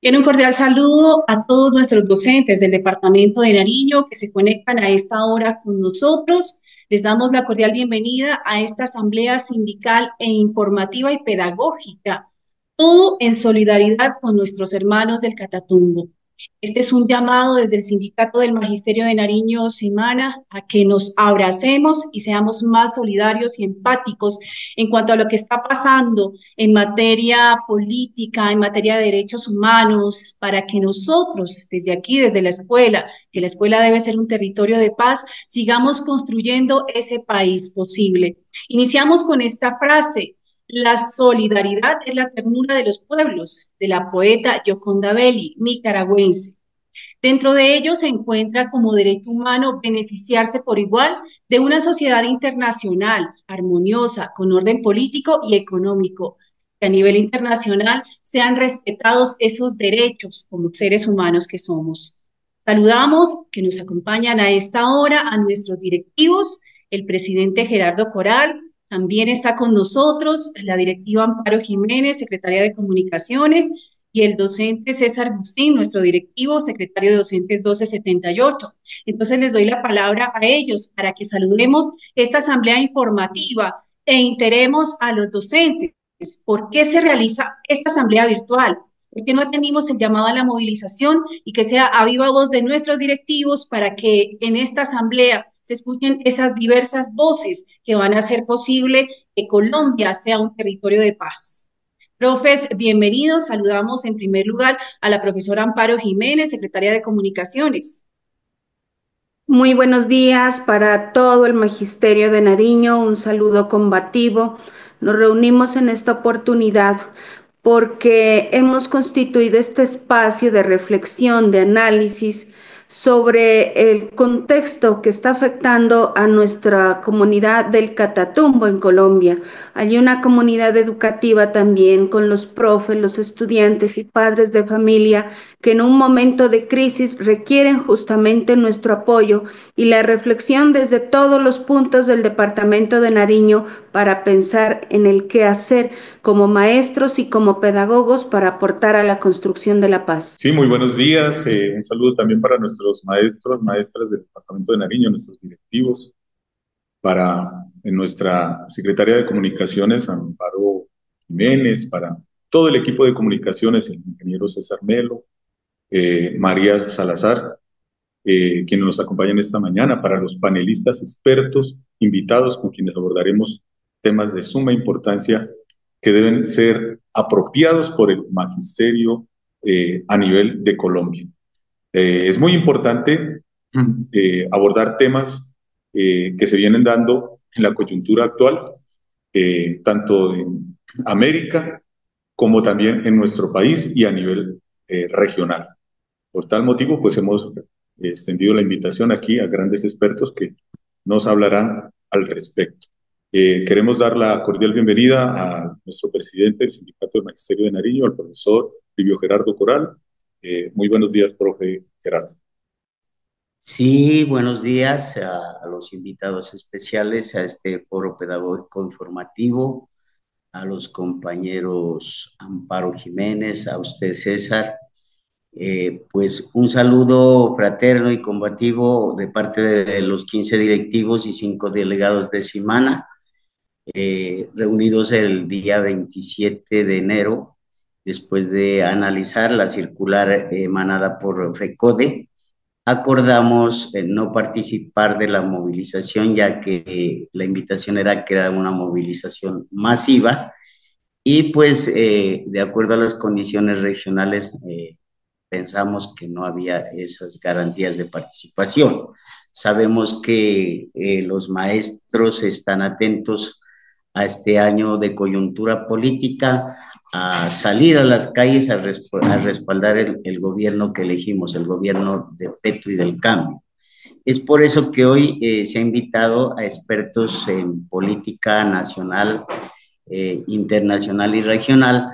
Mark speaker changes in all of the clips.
Speaker 1: Quiero un cordial saludo a todos nuestros docentes del Departamento de Nariño que se conectan a esta hora con nosotros. Les damos la cordial bienvenida a esta asamblea sindical e informativa y pedagógica, todo en solidaridad con nuestros hermanos del Catatumbo. Este es un llamado desde el Sindicato del Magisterio de Nariño, Semana, a que nos abracemos y seamos más solidarios y empáticos en cuanto a lo que está pasando en materia política, en materia de derechos humanos, para que nosotros, desde aquí, desde la escuela, que la escuela debe ser un territorio de paz, sigamos construyendo ese país posible. Iniciamos con esta frase: la solidaridad es la ternura de los pueblos, de la poeta Gioconda Belli, nicaragüense. Dentro de ello se encuentra como derecho humano beneficiarse por igual de una sociedad internacional, armoniosa, con orden político y económico, que a nivel internacional sean respetados esos derechos como seres humanos que somos. Saludamos que nos acompañan a esta hora a nuestros directivos, el presidente Gerardo Coral, también está con nosotros la directiva Amparo Jiménez, secretaria de Comunicaciones, y el docente César Agustín, nuestro directivo, secretario de docentes 1278. Entonces les doy la palabra a ellos para que saludemos esta asamblea informativa e interemos a los docentes. ¿Por qué se realiza esta asamblea virtual? ¿Por qué no atendimos el llamado a la movilización y que sea a viva voz de nuestros directivos para que en esta asamblea se escuchen esas diversas voces que van a hacer posible que Colombia sea un territorio de paz? Profes, bienvenidos. Saludamos en primer lugar a la profesora Amparo Jiménez, secretaria de Comunicaciones.
Speaker 2: Muy buenos días para todo el Magisterio de Nariño, un saludo combativo. Nos reunimos en esta oportunidad porque hemos constituido este espacio de reflexión, de análisis sobre el contexto que está afectando a nuestra comunidad del Catatumbo en Colombia. Hay una comunidad educativa también con los profes, los estudiantes y padres de familia que en un momento de crisis requieren justamente nuestro apoyo y la reflexión desde todos los puntos del departamento de Nariño para pensar en el qué hacer como maestros y como pedagogos para aportar a la construcción de la paz.
Speaker 3: Sí, muy buenos días. Un saludo también para nuestros maestros, maestras del Departamento de Nariño, nuestros directivos, para nuestra secretaria de Comunicaciones, Amparo Jiménez, para todo el equipo de comunicaciones, el ingeniero César Melo, María Salazar, quienes nos acompañan esta mañana, para los panelistas expertos, invitados con quienes abordaremos temas de suma importancia que deben ser apropiados por el magisterio a nivel de Colombia. Es muy importante abordar temas que se vienen dando en la coyuntura actual, tanto en América como también en nuestro país y a nivel regional. Por tal motivo, pues hemos extendido la invitación aquí a grandes expertos que nos hablarán al respecto. Queremos dar la cordial bienvenida a nuestro presidente del Sindicato del Magisterio de Nariño, al profesor Livio Gerardo Coral. Muy buenos días, profe Gerardo.
Speaker 4: Sí, buenos días a los invitados especiales a este foro pedagógico informativo, a los compañeros Amparo Jiménez, a usted César. Pues un saludo fraterno y combativo de parte de los 15 directivos y 5 delegados de Semana, reunidos el día 27 de enero, después de analizar la circular emanada por FECODE. Acordamos no participar de la movilización, ya que la invitación era que era una movilización masiva y pues de acuerdo a las condiciones regionales pensamos que no había esas garantías de participación. Sabemos que los maestros están atentos a este año de coyuntura política, a salir a las calles a respaldar el gobierno que elegimos, el gobierno de Petro y del cambio. Es por eso que hoy se ha invitado a expertos en política nacional, internacional y regional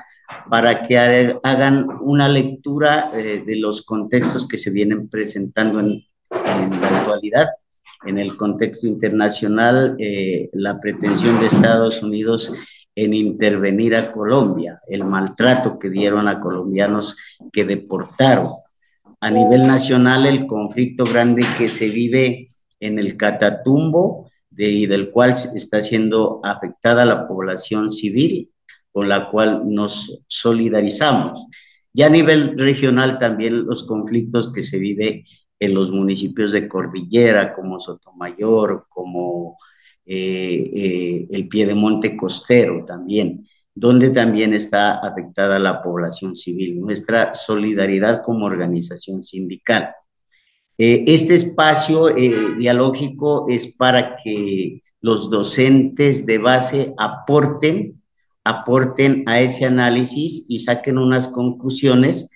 Speaker 4: para que hagan una lectura de los contextos que se vienen presentando en la actualidad. En el contexto internacional, la pretensión de Estados Unidos en intervenir a Colombia, el maltrato que dieron a colombianos que deportaron. A nivel nacional, el conflicto grande que se vive en el Catatumbo y del cual está siendo afectada la población civil, con la cual nos solidarizamos. Y a nivel regional también los conflictos que se vive en los municipios de Cordillera, como Sotomayor, como el Piedemonte Costero también, donde también está afectada la población civil. Nuestra solidaridad como organización sindical. Este espacio dialógico es para que los docentes de base aporten a ese análisis y saquen unas conclusiones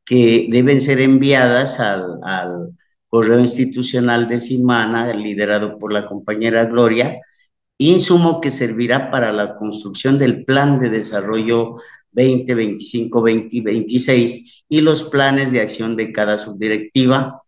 Speaker 4: que deben ser enviadas al correo institucional de Simana, liderado por la compañera Gloria, insumo que servirá para la construcción del plan de desarrollo 2025-2026 y los planes de acción de cada subdirectiva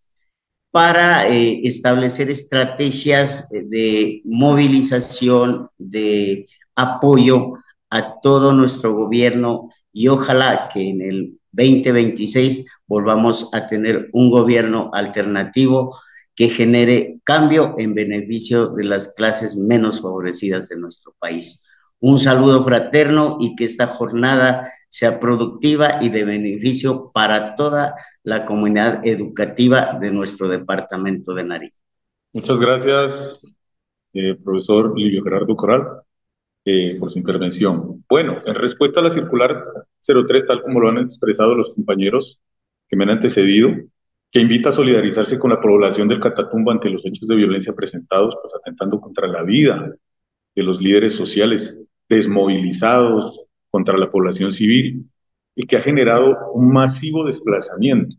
Speaker 4: para establecer estrategias de movilización, de apoyo a todo nuestro gobierno y ojalá que en el 2026 volvamos a tener un gobierno alternativo que genere cambio en beneficio de las clases menos favorecidas de nuestro país. Un saludo fraterno y que esta jornada sea productiva y de beneficio para toda la comunidad educativa de nuestro departamento de Nariño.
Speaker 3: Muchas gracias, profesor Livio Gerardo Corral, por su intervención. Bueno, en respuesta a la circular 03, tal como lo han expresado los compañeros que me han antecedido, que invita a solidarizarse con la población del Catatumbo ante los hechos de violencia presentados, pues atentando contra la vida de los líderes sociales desmovilizados contra la población civil y que ha generado un masivo desplazamiento,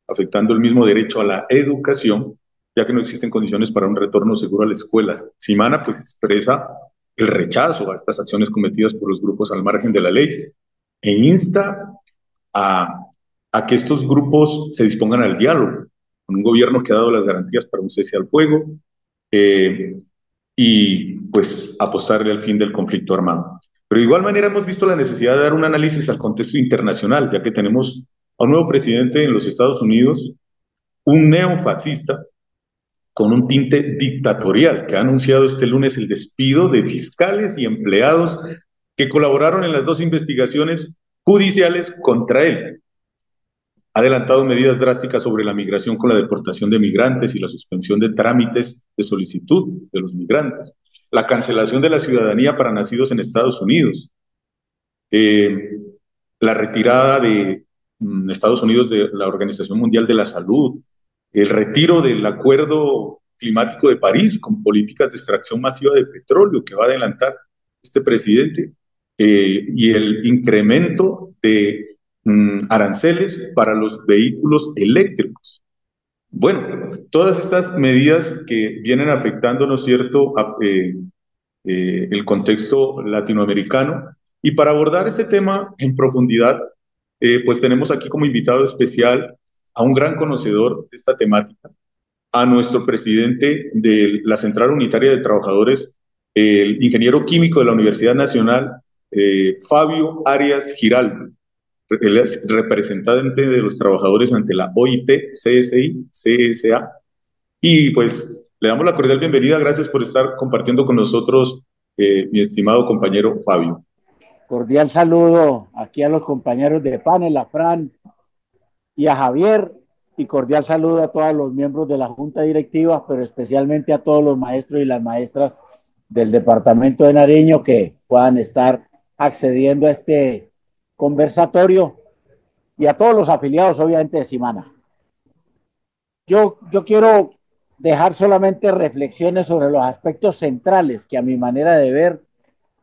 Speaker 3: afectando el mismo derecho a la educación, ya que no existen condiciones para un retorno seguro a la escuela. Simana pues expresa el rechazo a estas acciones cometidas por los grupos al margen de la ley e insta a que estos grupos se dispongan al diálogo con un gobierno que ha dado las garantías para un cese al fuego y pues apostarle al fin del conflicto armado. Pero de igual manera hemos visto la necesidad de dar un análisis al contexto internacional, ya que tenemos a un nuevo presidente en los Estados Unidos, un neofascista con un tinte dictatorial, que ha anunciado este lunes el despido de fiscales y empleados que colaboraron en las dos investigaciones judiciales contra él. Ha adelantado medidas drásticas sobre la migración con la deportación de migrantes y la suspensión de trámites de solicitud de los migrantes, la cancelación de la ciudadanía para nacidos en Estados Unidos, la retirada de Estados Unidos de la Organización Mundial de la Salud, el retiro del Acuerdo Climático de París con políticas de extracción masiva de petróleo que va a adelantar este presidente, y el incremento de aranceles para los vehículos eléctricos. Bueno, todas estas medidas que vienen afectando, ¿no es cierto?, el contexto latinoamericano. Y para abordar este tema en profundidad, pues tenemos aquí como invitado especial a un gran conocedor de esta temática, a nuestro presidente de la Central Unitaria de Trabajadores, el ingeniero químico de la Universidad Nacional, Fabio Arias Giraldo. Él es representante de los trabajadores ante la OIT, CSI, CSA. Y pues le damos la cordial bienvenida. Gracias por estar compartiendo con nosotros, mi estimado compañero Fabio.
Speaker 5: Cordial saludo aquí a los compañeros de panel, a Fran y a Javier, y cordial saludo a todos los miembros de la Junta Directiva, pero especialmente a todos los maestros y las maestras del Departamento de Nariño que puedan estar accediendo a este conversatorio, y a todos los afiliados, obviamente, de Simana. Yo quiero dejar solamente reflexiones sobre los aspectos centrales que, a mi manera de ver,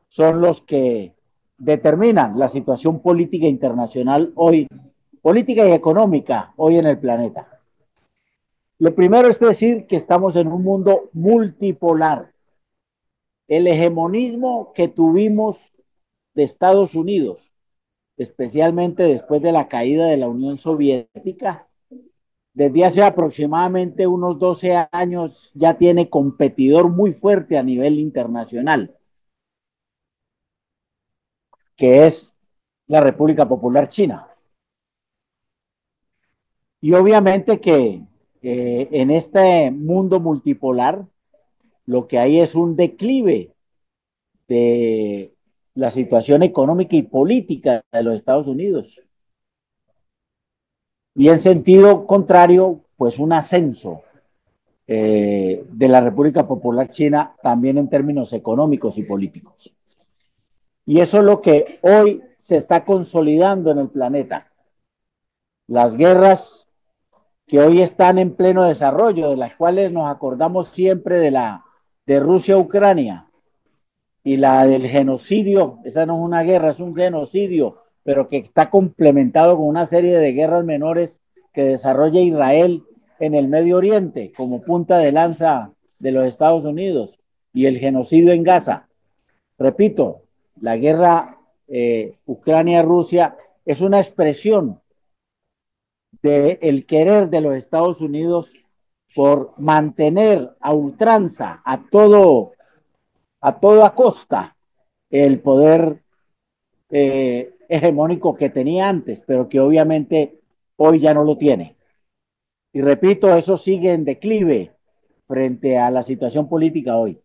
Speaker 5: son los que determinan la situación política internacional hoy, política y económica hoy en el planeta. Lo primero es decir que estamos en un mundo multipolar. El hegemonismo que tuvimos de Estados Unidos, especialmente después de la caída de la Unión Soviética, desde hace aproximadamente unos 12 años ya tiene competidor muy fuerte a nivel internacional. que es la República Popular China. Y obviamente que en este mundo multipolar lo que hay es un declive de la situación económica y política de los Estados Unidos. Y en sentido contrario, pues un ascenso de la República Popular China también en términos económicos y políticos. Y eso es lo que hoy se está consolidando en el planeta. Las guerras que hoy están en pleno desarrollo, de las cuales nos acordamos siempre de Rusia-Ucrania y la del genocidio, esa no es una guerra, es un genocidio, pero que está complementado con una serie de guerras menores que desarrolla Israel en el Medio Oriente como punta de lanza de los Estados Unidos y el genocidio en Gaza. Repito, la guerra Ucrania-Rusia es una expresión del querer de los Estados Unidos por mantener a ultranza, a toda costa, el poder hegemónico que tenía antes, pero que obviamente hoy ya no lo tiene. Y repito, eso sigue en declive frente a la situación política hoy.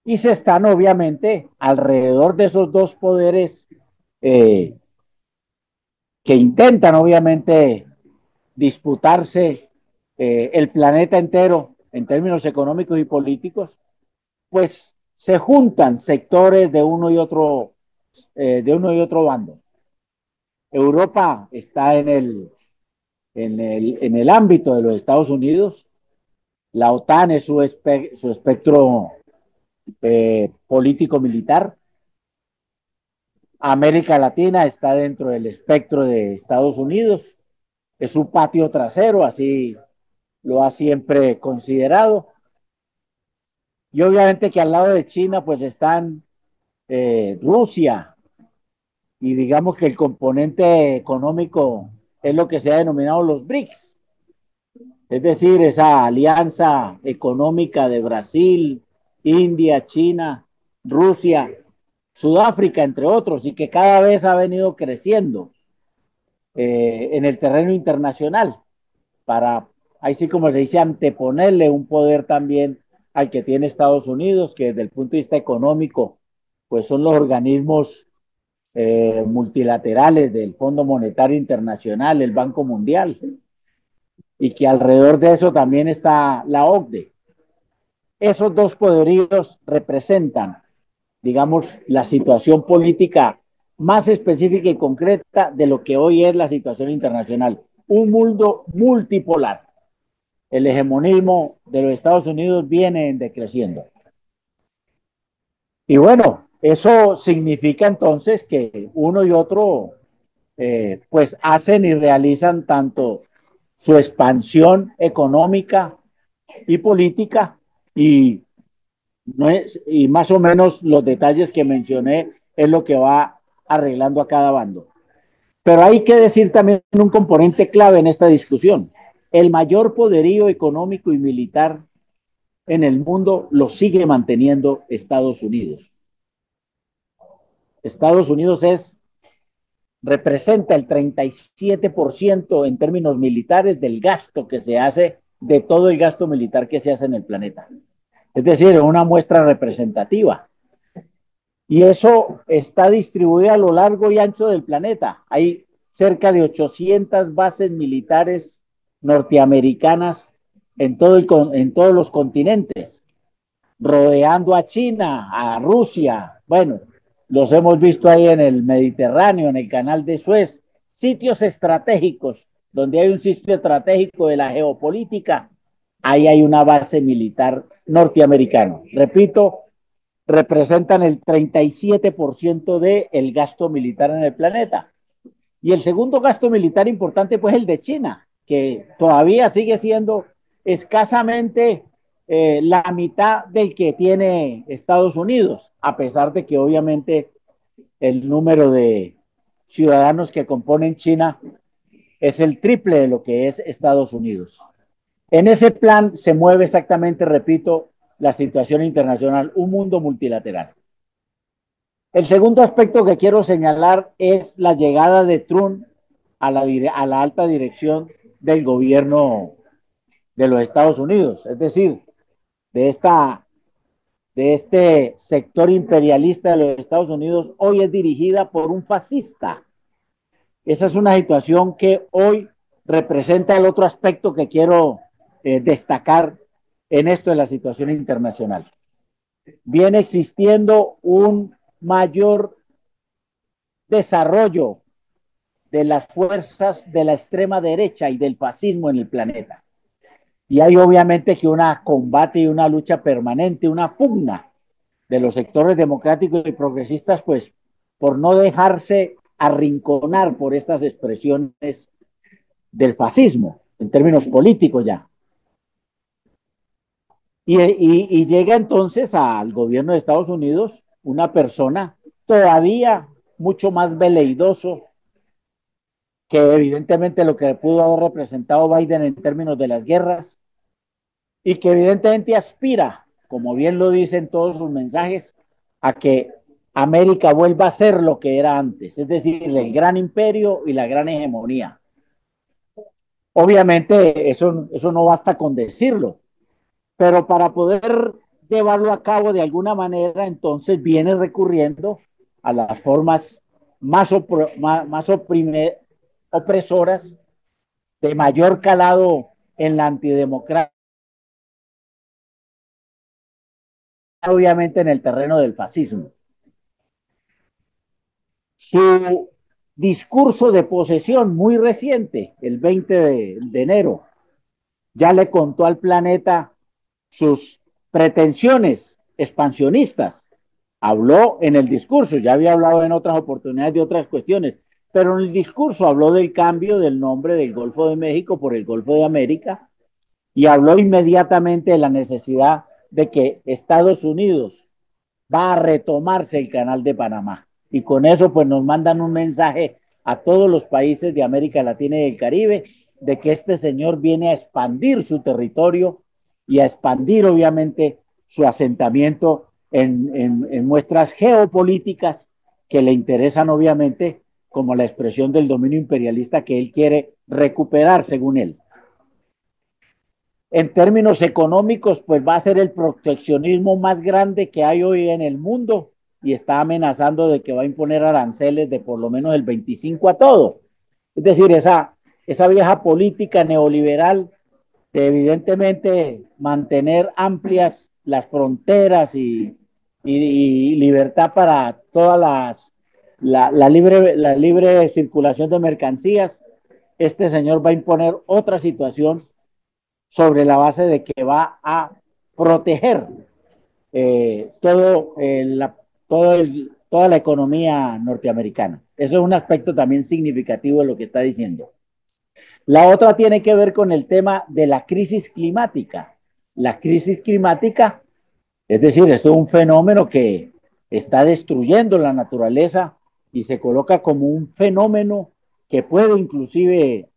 Speaker 5: Y se están obviamente alrededor de esos dos poderes que intentan obviamente disputarse el planeta entero en términos económicos y políticos, pues se juntan sectores de uno y otro bando. Europa está en el ámbito de los Estados Unidos, la OTAN es su espectro político-militar, América Latina está dentro del espectro de Estados Unidos, es su patio trasero, así lo ha siempre considerado. Y obviamente que al lado de China pues están Rusia, y digamos que el componente económico es lo que se ha denominado los BRICS, es decir, esa alianza económica de Brasil, India, China, Rusia, Sudáfrica, entre otros, y que cada vez ha venido creciendo en el terreno internacional para, ahí sí como se dice, anteponerle un poder también al que tiene Estados Unidos, que desde el punto de vista económico, pues son los organismos multilaterales del Fondo Monetario Internacional, el Banco Mundial, y que alrededor de eso también está la OCDE. Esos dos poderíos representan, digamos, la situación política más específica y concreta de lo que hoy es la situación internacional. Un mundo multipolar. El hegemonismo de los Estados Unidos viene decreciendo. Y bueno, eso significa entonces que uno y otro pues hacen y realizan tanto su expansión económica y política y, no es, y más o menos los detalles que mencioné es lo que va arreglando a cada bando. Pero hay que decir también un componente clave en esta discusión. El mayor poderío económico y militar en el mundo lo sigue manteniendo Estados Unidos. Estados Unidos representa el 37% en términos militares del gasto que se hace, de todo el gasto militar que se hace en el planeta. Es decir, es una muestra representativa. Y eso está distribuido a lo largo y ancho del planeta. Hay cerca de 800 bases militares norteamericanas en todos los continentes, rodeando a China, a Rusia. Bueno, los hemos visto ahí en el Mediterráneo, en el canal de Suez, sitios estratégicos, donde hay un sitio estratégico de la geopolítica, ahí hay una base militar norteamericana. Repito, representan el 37% del gasto militar en el planeta. Y el segundo gasto militar importante, pues el de China, que todavía sigue siendo escasamente la mitad del que tiene Estados Unidos, a pesar de que obviamente el número de ciudadanos que componen China es el triple de lo que es Estados Unidos. En ese plan se mueve exactamente, repito, la situación internacional, un mundo multilateral. El segundo aspecto que quiero señalar es la llegada de Trump a la alta dirección del gobierno de los Estados Unidos, es decir, de esta de este sector imperialista de los Estados Unidos hoy es dirigida por un fascista. Esa es una situación que hoy representa el otro aspecto que quiero destacar en esto de la situación internacional. Viene existiendo un mayor desarrollo de las fuerzas de la extrema derecha y del fascismo en el planeta. Y hay obviamente que una combate y una lucha permanente, una pugna de los sectores democráticos y progresistas, pues por no dejarse arrinconar por estas expresiones del fascismo, en términos políticos ya. Y llega entonces al gobierno de Estados Unidos una persona todavía mucho más veleidoso que evidentemente lo que pudo haber representado Biden en términos de las guerras, y que evidentemente aspira, como bien lo dicen todos sus mensajes, a que América vuelva a ser lo que era antes, es decir, el gran imperio y la gran hegemonía. Obviamente eso no basta con decirlo, pero para poder llevarlo a cabo de alguna manera, entonces viene recurriendo a las formas más opresoras, de mayor calado en la antidemocracia, obviamente en el terreno del fascismo. Su discurso de posesión muy reciente, el 20 de enero, ya le contó al planeta sus pretensiones expansionistas. Habló en el discurso, ya había hablado en otras oportunidades de otras cuestiones, pero en el discurso habló del cambio del nombre del Golfo de México por el Golfo de América, y habló inmediatamente de la necesidad de que Estados Unidos va a retomarse el canal de Panamá. Y con eso pues nos mandan un mensaje a todos los países de América Latina y del Caribe de que este señor viene a expandir su territorio y a expandir obviamente su asentamiento en muestras geopolíticas que le interesan obviamente como la expresión del dominio imperialista que él quiere recuperar según él. En términos económicos, pues va a ser el proteccionismo más grande que hay hoy en el mundo, y está amenazando de que va a imponer aranceles de por lo menos el 25 a todo. Es decir, esa vieja política neoliberal de evidentemente mantener amplias las fronteras y libertad para todas la libre circulación de mercancías. Este señor va a imponer otra situación sobre la base de que va a proteger toda la economía norteamericana. Eso es un aspecto también significativo de lo que está diciendo. La otra tiene que ver con el tema de la crisis climática. La crisis climática, es decir, esto es un fenómeno que está destruyendo la naturaleza y se coloca como un fenómeno que puede inclusive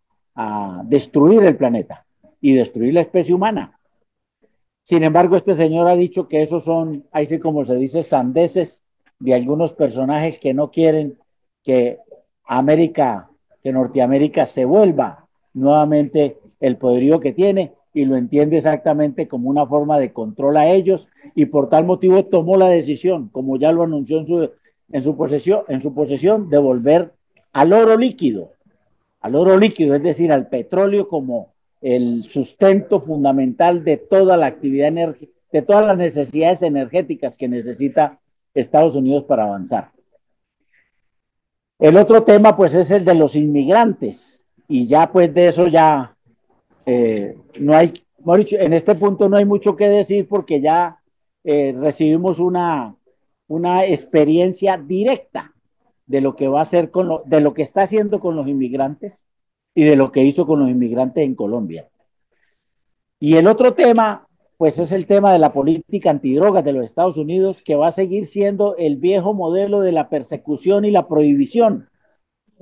Speaker 5: destruir el planeta y destruir la especie humana. Sin embargo, este señor ha dicho que esos son, ahí sí como se dice, sandeces de algunos personajes que no quieren que Norteamérica se vuelva nuevamente el poderío que tiene, y lo entiende exactamente como una forma de control a ellos, y por tal motivo tomó la decisión, como ya lo anunció en su posesión, de volver al oro líquido, es decir, al petróleo como el sustento fundamental de toda la actividad de todas las necesidades energéticas que necesita Estados Unidos para avanzar. El otro tema pues es el de los inmigrantes, y ya pues de eso ya no hay, en este punto no hay mucho que decir, porque ya recibimos una experiencia directa de lo que va a hacer de lo que está haciendo con los inmigrantes y de lo que hizo con los inmigrantes en Colombia. Y el otro tema, pues es el tema de la política antidrogas de los Estados Unidos, que va a seguir siendo el viejo modelo de la persecución y la prohibición,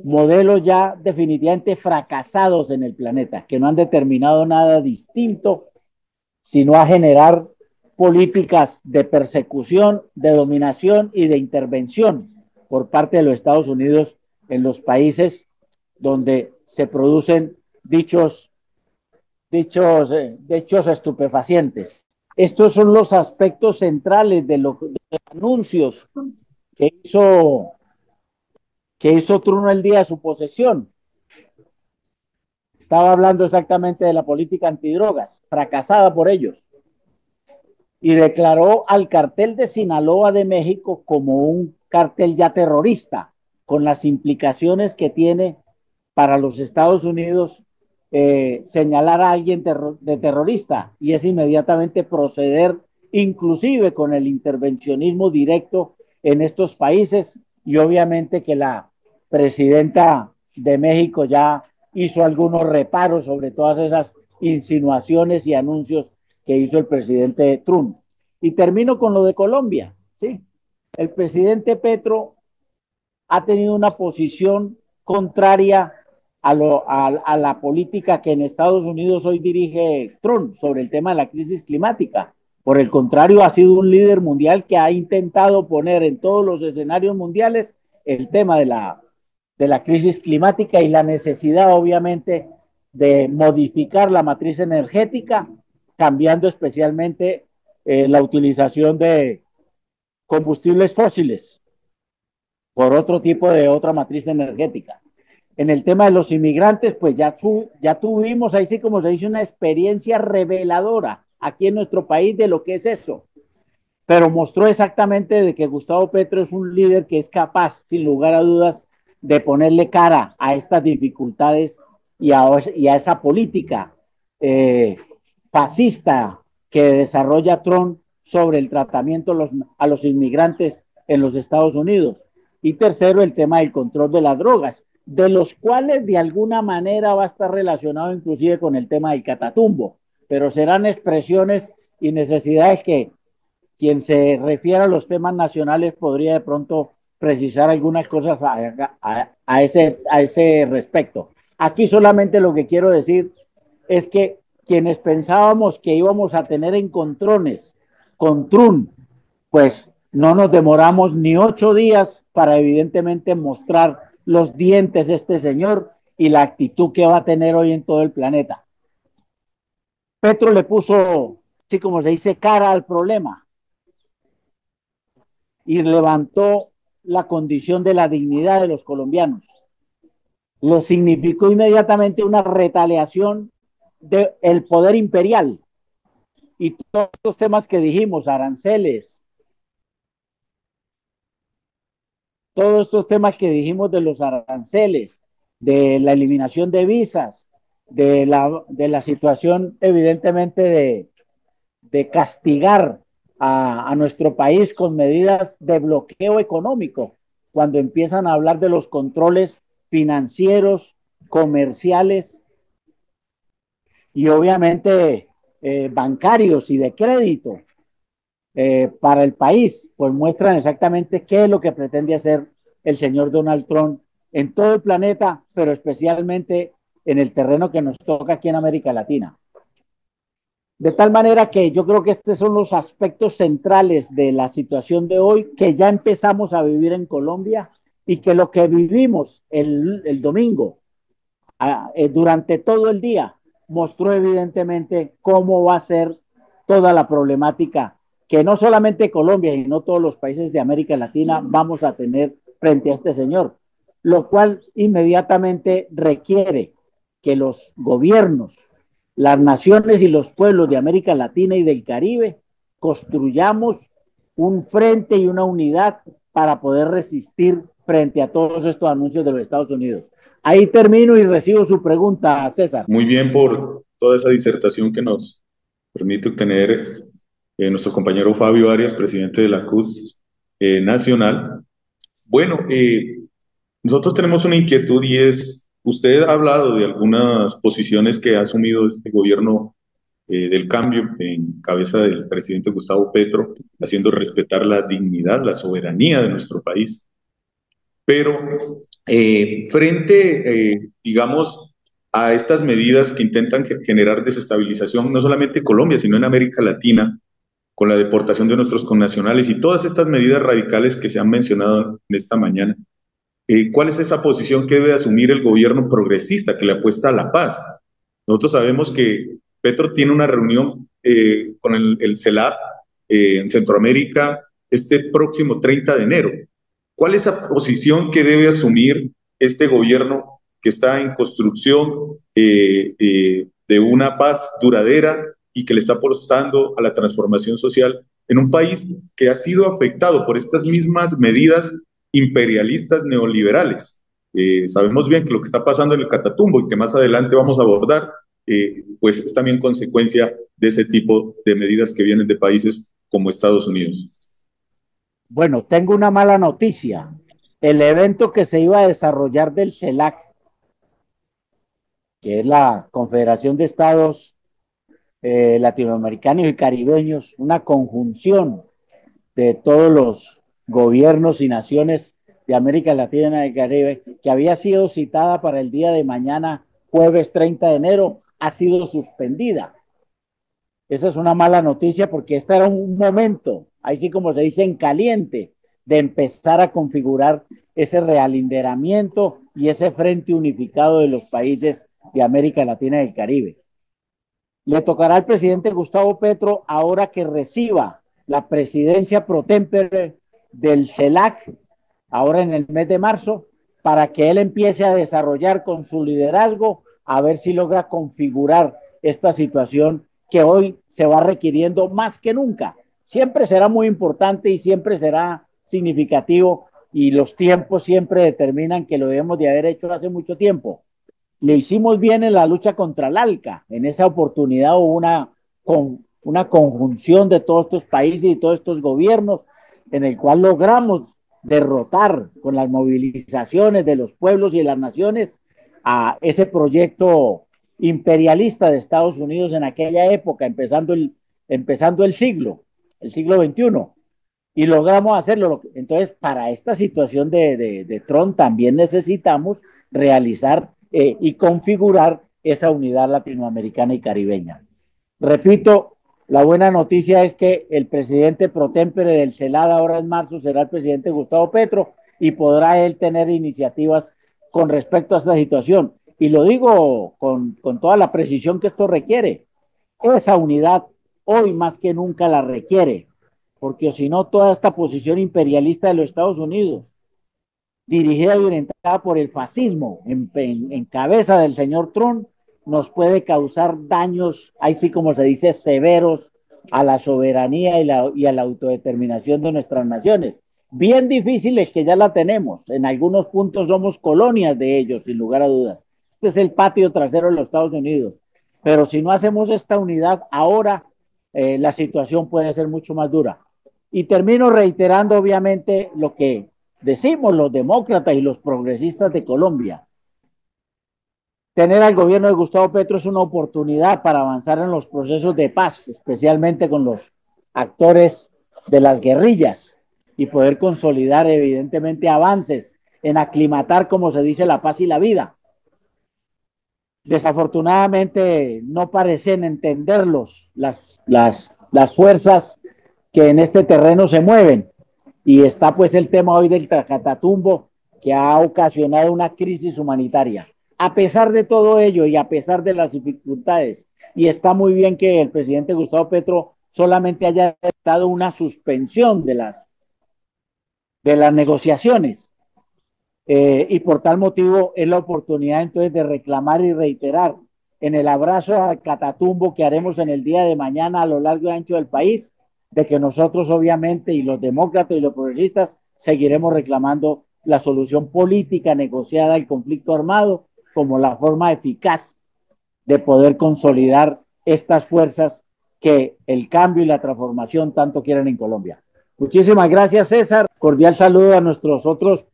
Speaker 5: modelos ya definitivamente fracasados en el planeta, que no han determinado nada distinto, sino a generar políticas de persecución, de dominación y de intervención por parte de los Estados Unidos en los países donde se producen dichos estupefacientes. Estos son los aspectos centrales de los anuncios que hizo Trump el día de su posesión. Estaba hablando exactamente de la política antidrogas, fracasada por ellos, y declaró al cartel de Sinaloa de México como un cartel ya terrorista, con las implicaciones que tiene para los Estados Unidos señalar a alguien de terrorista, y es inmediatamente proceder inclusive con el intervencionismo directo en estos países, y obviamente que la presidenta de México ya hizo algunos reparos sobre todas esas insinuaciones y anuncios que hizo el presidente Trump. Y termino con lo de Colombia, ¿sí? El presidente Petro ha tenido una posición contraria a la política que en Estados Unidos hoy dirige Trump sobre el tema de la crisis climática. Por el contrario, ha sido un líder mundial que ha intentado poner en todos los escenarios mundiales el tema de la crisis climática y la necesidad, obviamente, de modificar la matriz energética, cambiando especialmente la utilización de combustibles fósiles por otro tipo de otra matriz energética. En el tema de los inmigrantes, pues ya tuvimos, ahí sí como se dice, una experiencia reveladora aquí en nuestro país de lo que es eso, pero mostró exactamente de que Gustavo Petro es un líder que es capaz, sin lugar a dudas, de ponerle cara a estas dificultades y a esa política fascista que desarrolla Trump sobre el tratamiento a los inmigrantes en los Estados Unidos. Y tercero, el tema del control de las drogas, de los cuales de alguna manera va a estar relacionado inclusive con el tema del catatumbo, pero serán expresiones y necesidades que quien se refiere a los temas nacionales podría de pronto precisar algunas cosas a ese respecto. Aquí solamente lo que quiero decir es que quienes pensábamos que íbamos a tener encontrones con Trump, pues no nos demoramos ni 8 días para evidentemente mostrar los dientes de este señor y la actitud que va a tener hoy en todo el planeta. Petro le puso, así como se dice, cara al problema y levantó la condición de la dignidad de los colombianos. Lo significó inmediatamente una retaliación del poder imperial y todos los temas que dijimos, aranceles, todos estos temas que dijimos de los aranceles, de la eliminación de visas, de la situación evidentemente de castigar a nuestro país con medidas de bloqueo económico, cuando empiezan a hablar de los controles financieros, comerciales y obviamente bancarios y de crédito para el país, pues muestran exactamente qué es lo que pretende hacer el señor Donald Trump en todo el planeta, pero especialmente en el terreno que nos toca aquí en América Latina. De tal manera que yo creo que estos son los aspectos centrales de la situación de hoy que ya empezamos a vivir en Colombia y que lo que vivimos el domingo durante todo el día mostró evidentemente cómo va a ser toda la problemática que no solamente Colombia, sino todos los países de América Latina vamos a tener frente a este señor, lo cual inmediatamente requiere que los gobiernos, las naciones y los pueblos de América Latina y del Caribe construyamos un frente y una unidad para poder resistir frente a todos estos anuncios de los Estados Unidos. Ahí termino y recibo su pregunta, César.
Speaker 3: Muy bien por toda esa disertación que nos permite obtener nuestro compañero Fabio Arias, presidente de la CUS Nacional. Bueno, nosotros tenemos una inquietud y es, usted ha hablado de algunas posiciones que ha asumido este gobierno del cambio en cabeza del presidente Gustavo Petro, haciendo respetar la dignidad, la soberanía de nuestro país. Pero frente, digamos, a estas medidas que intentan generar desestabilización, no solamente en Colombia, sino en América Latina, con la deportación de nuestros connacionales y todas estas medidas radicales que se han mencionado en esta mañana. ¿Cuál es esa posición que debe asumir el gobierno progresista que le apuesta a la paz? Nosotros sabemos que Petro tiene una reunión con el CELAC en Centroamérica este próximo 30 de enero. ¿Cuál es la posición que debe asumir este gobierno que está en construcción de una paz duradera y que le está apostando a la transformación social en un país que ha sido afectado por estas mismas medidas imperialistas neoliberales? Sabemos bien que lo que está pasando en el Catatumbo y que más adelante vamos a abordar, pues es también consecuencia de ese tipo de medidas que vienen de países como Estados Unidos.
Speaker 5: Bueno, tengo una mala noticia. El evento que se iba a desarrollar del CELAC, que es la Confederación de Estados Latinoamericanos y Caribeños, una conjunción de todos los gobiernos y naciones de América Latina y el Caribe, que había sido citada para el día de mañana, jueves 30 de enero, ha sido suspendida. Esa es una mala noticia porque este era un momento, ahí sí como se dice, en caliente, de empezar a configurar ese realinderamiento y ese frente unificado de los países de América Latina y el Caribe. Le tocará al presidente Gustavo Petro, ahora que reciba la presidencia pro tempore del CELAC, ahora en el mes de marzo, para que él empiece a desarrollar con su liderazgo, a ver si logra configurar esta situación que hoy se va requiriendo más que nunca. Siempre será muy importante y siempre será significativo, y los tiempos siempre determinan que lo debemos de haber hecho hace mucho tiempo. Lo hicimos bien en la lucha contra el ALCA. En esa oportunidad hubo una conjunción de todos estos países y todos estos gobiernos, en el cual logramos derrotar con las movilizaciones de los pueblos y de las naciones a ese proyecto imperialista de Estados Unidos en aquella época, empezando el siglo XXI, y logramos hacerlo. Entonces, para esta situación de Trump también necesitamos realizar y configurar esa unidad latinoamericana y caribeña. Repito, la buena noticia es que el presidente pro tempore del CELAC ahora en marzo será el presidente Gustavo Petro, y podrá él tener iniciativas con respecto a esta situación. Y lo digo con toda la precisión que esto requiere. Esa unidad hoy más que nunca la requiere, porque si no, toda esta posición imperialista de los Estados Unidos, dirigida y orientada por el fascismo en cabeza del señor Trump, nos puede causar daños, ahí sí como se dice, severos a la soberanía y a la autodeterminación de nuestras naciones. Bien difíciles, que ya la tenemos. En algunos puntos somos colonias de ellos, sin lugar a dudas. Este es el patio trasero de los Estados Unidos. Pero si no hacemos esta unidad ahora, la situación puede ser mucho más dura. Y termino reiterando, obviamente, lo que decimos los demócratas y los progresistas de Colombia. Tener al gobierno de Gustavo Petro es una oportunidad para avanzar en los procesos de paz, especialmente con los actores de las guerrillas, y poder consolidar evidentemente avances en aclimatar, como se dice, la paz y la vida. Desafortunadamente no parecen entenderlos las fuerzas que en este terreno se mueven, y está pues el tema hoy del Catatumbo, que ha ocasionado una crisis humanitaria. A pesar de todo ello y a pesar de las dificultades, y está muy bien que el presidente Gustavo Petro solamente haya dado una suspensión de las negociaciones, y por tal motivo es la oportunidad entonces de reclamar y reiterar en el abrazo al Catatumbo que haremos en el día de mañana a lo largo y ancho del país, de que nosotros obviamente, y los demócratas y los progresistas, seguiremos reclamando la solución política negociada al conflicto armado como la forma eficaz de poder consolidar estas fuerzas que el cambio y la transformación tanto quieren en Colombia. Muchísimas gracias, César. Cordial saludo a nuestros otros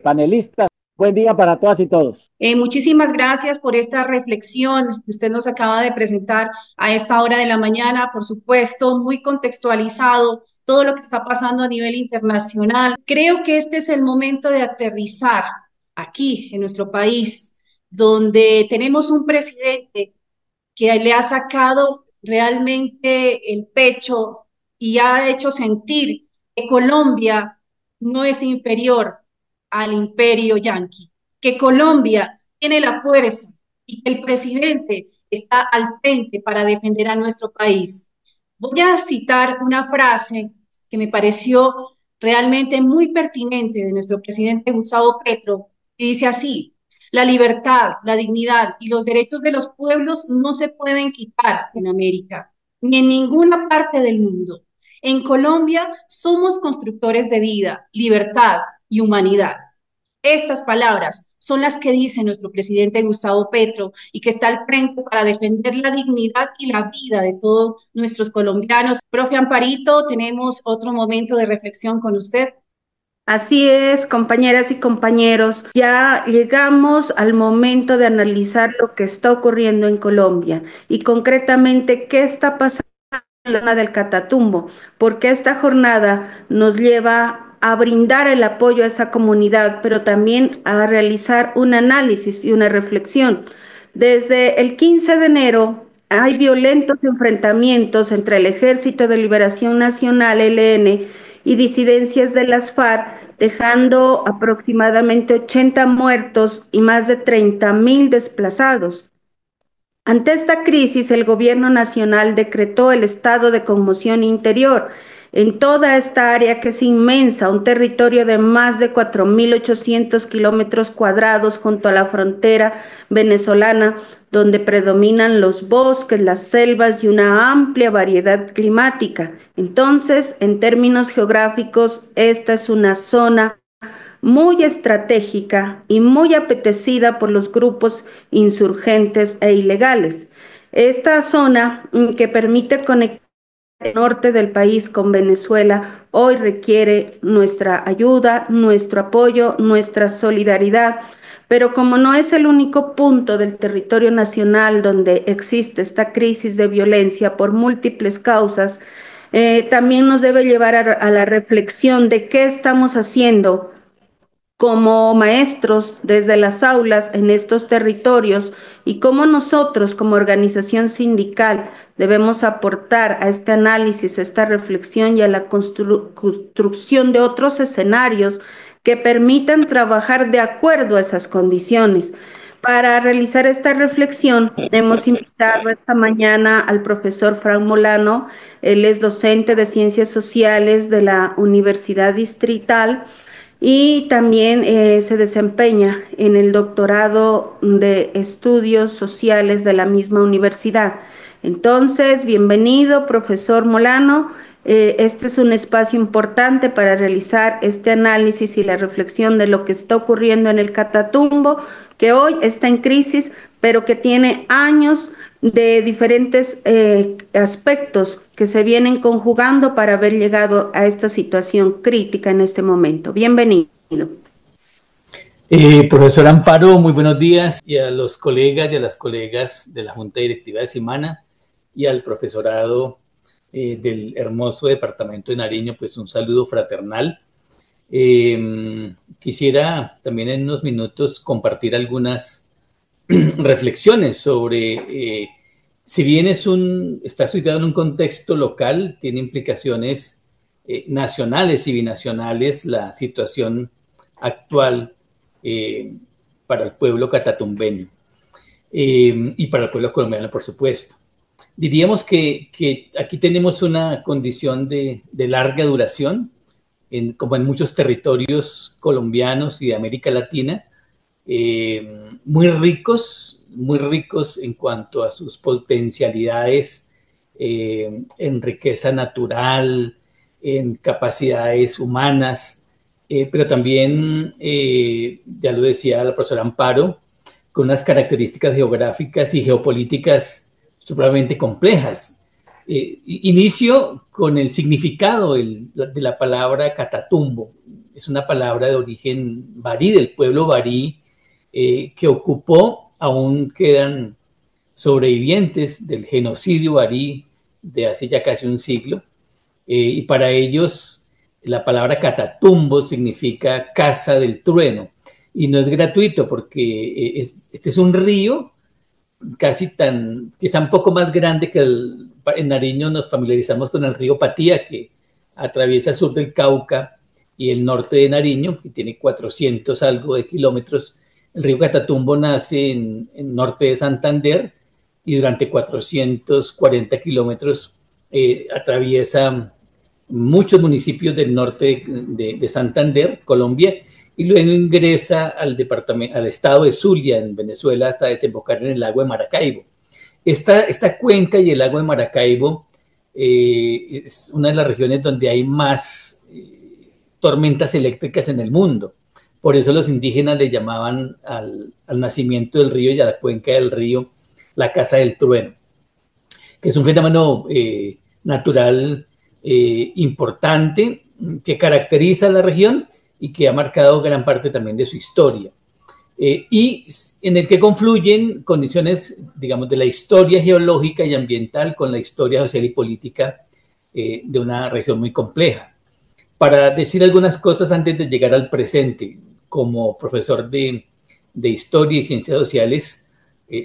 Speaker 5: panelistas. Buen día para todas y todos.
Speaker 1: Muchísimas gracias por esta reflexión que usted nos acaba de presentar a esta hora de la mañana, por supuesto, muy contextualizado todo lo que está pasando a nivel internacional. Creo que este es el momento de aterrizar aquí en nuestro país, donde tenemos un presidente que le ha sacado realmente el pecho y ha hecho sentir que Colombia no es inferior al imperio yanqui, que Colombia tiene la fuerza y que el presidente está al frente para defender a nuestro país. Voy a citar una frase que me pareció realmente muy pertinente de nuestro presidente Gustavo Petro, y dice así: la libertad, la dignidad y los derechos de los pueblos no se pueden quitar en América, ni en ninguna parte del mundo. En Colombia somos constructores de vida, libertad y humanidad. Estas palabras son las que dice nuestro presidente Gustavo Petro y que está al frente para defender la dignidad y la vida de todos nuestros colombianos. Profe Amparito, tenemos otro momento de reflexión con usted.
Speaker 2: Así es, compañeras y compañeros, ya llegamos al momento de analizar lo que está ocurriendo en Colombia y concretamente qué está pasando en la zona del Catatumbo, porque esta jornada nos lleva a brindar el apoyo a esa comunidad, pero también a realizar un análisis y una reflexión. Desde el 15 de enero hay violentos enfrentamientos entre el Ejército de Liberación Nacional, ELN, y disidencias de las FARC, dejando aproximadamente 80 muertos y más de 30.000 desplazados. Ante esta crisis, el gobierno nacional decretó el estado de conmoción interior en toda esta área que es inmensa, un territorio de más de 4.800 kilómetros cuadrados junto a la frontera venezolana, donde predominan los bosques, las selvas y una amplia variedad climática. Entonces, en términos geográficos, esta es una zona muy estratégica y muy apetecida por los grupos insurgentes e ilegales. Esta zona que permite conectar el norte del país con Venezuela hoy requiere nuestra ayuda, nuestro apoyo, nuestra solidaridad. Pero como no es el único punto del territorio nacional donde existe esta crisis de violencia por múltiples causas, también nos debe llevar a la reflexión de qué estamos haciendo como maestros desde las aulas en estos territorios y cómo nosotros como organización sindical debemos aportar a este análisis, a esta reflexión y a la construcción de otros escenarios que permitan trabajar de acuerdo a esas condiciones. Para realizar esta reflexión, hemos invitado esta mañana al profesor Frank Molano. Él es docente de Ciencias Sociales de la Universidad Distrital y también se desempeña en el doctorado de estudios sociales de la misma universidad. Entonces, bienvenido, profesor Molano. Este es un espacio importante para realizar este análisis y la reflexión de lo que está ocurriendo en el Catatumbo, que hoy está en crisis, pero que tiene años de diferentes aspectos que se vienen conjugando para haber llegado a esta situación crítica en este momento. Bienvenido.
Speaker 6: Profesor Amparo, muy buenos días, y a los colegas y a las colegas de la Junta Directiva de Simana y al profesorado del hermoso departamento de Nariño, pues un saludo fraternal. Quisiera también en unos minutos compartir algunas reflexiones sobre, si bien está situado en un contexto local, tiene implicaciones nacionales y binacionales la situación actual para el pueblo catatumbeño y para el pueblo colombiano, por supuesto. Diríamos que aquí tenemos una condición de larga duración, como en muchos territorios colombianos y de América Latina, muy ricos en cuanto a sus potencialidades en riqueza natural, en capacidades humanas, pero también, ya lo decía la profesora Amparo, con unas características geográficas y geopolíticas supremamente complejas. Inicio con el significado de la palabra Catatumbo. Es una palabra de origen barí, del pueblo barí, que ocupó, aún quedan sobrevivientes del genocidio barí de hace ya casi un siglo, y para ellos la palabra Catatumbo significa casa del trueno, y no es gratuito porque este es un río que está un poco más grande que el en Nariño nos familiarizamos con el río Patía, que atraviesa el sur del Cauca y el norte de Nariño, que tiene 400 algo de kilómetros. El río Catatumbo nace en el norte de Santander y durante 440 kilómetros atraviesa muchos municipios del norte de Santander, Colombia, y luego ingresa al estado de Zulia, en Venezuela, hasta desembocar en el lago de Maracaibo. Esta cuenca y el lago de Maracaibo es una de las regiones donde hay más tormentas eléctricas en el mundo. Por eso los indígenas le llamaban al nacimiento del río y a la cuenca del río la casa del trueno, que es un fenómeno natural importante que caracteriza a la región y que ha marcado gran parte también de su historia. Y en el que confluyen condiciones, digamos, de la historia geológica y ambiental con la historia social y política de una región muy compleja. Para decir algunas cosas antes de llegar al presente, como profesor de historia y ciencias sociales,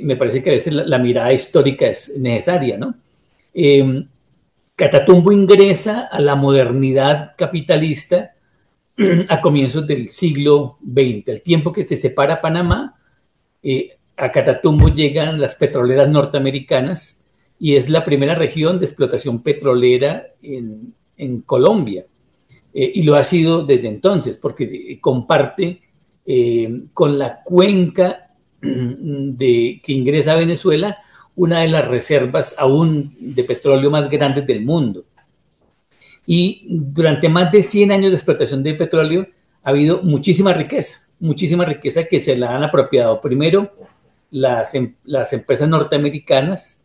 Speaker 6: me parece que a veces la mirada histórica es necesaria, ¿no? Catatumbo ingresa a la modernidad capitalista a comienzos del siglo XX, al tiempo que se separa Panamá, a Catatumbo llegan las petroleras norteamericanas y es la primera región de explotación petrolera en Colombia. Y lo ha sido desde entonces, porque comparte con la cuenca que ingresa a Venezuela una de las reservas aún de petróleo más grandes del mundo. Y durante más de 100 años de explotación de petróleo ha habido muchísima riqueza que se la han apropiado primero las empresas norteamericanas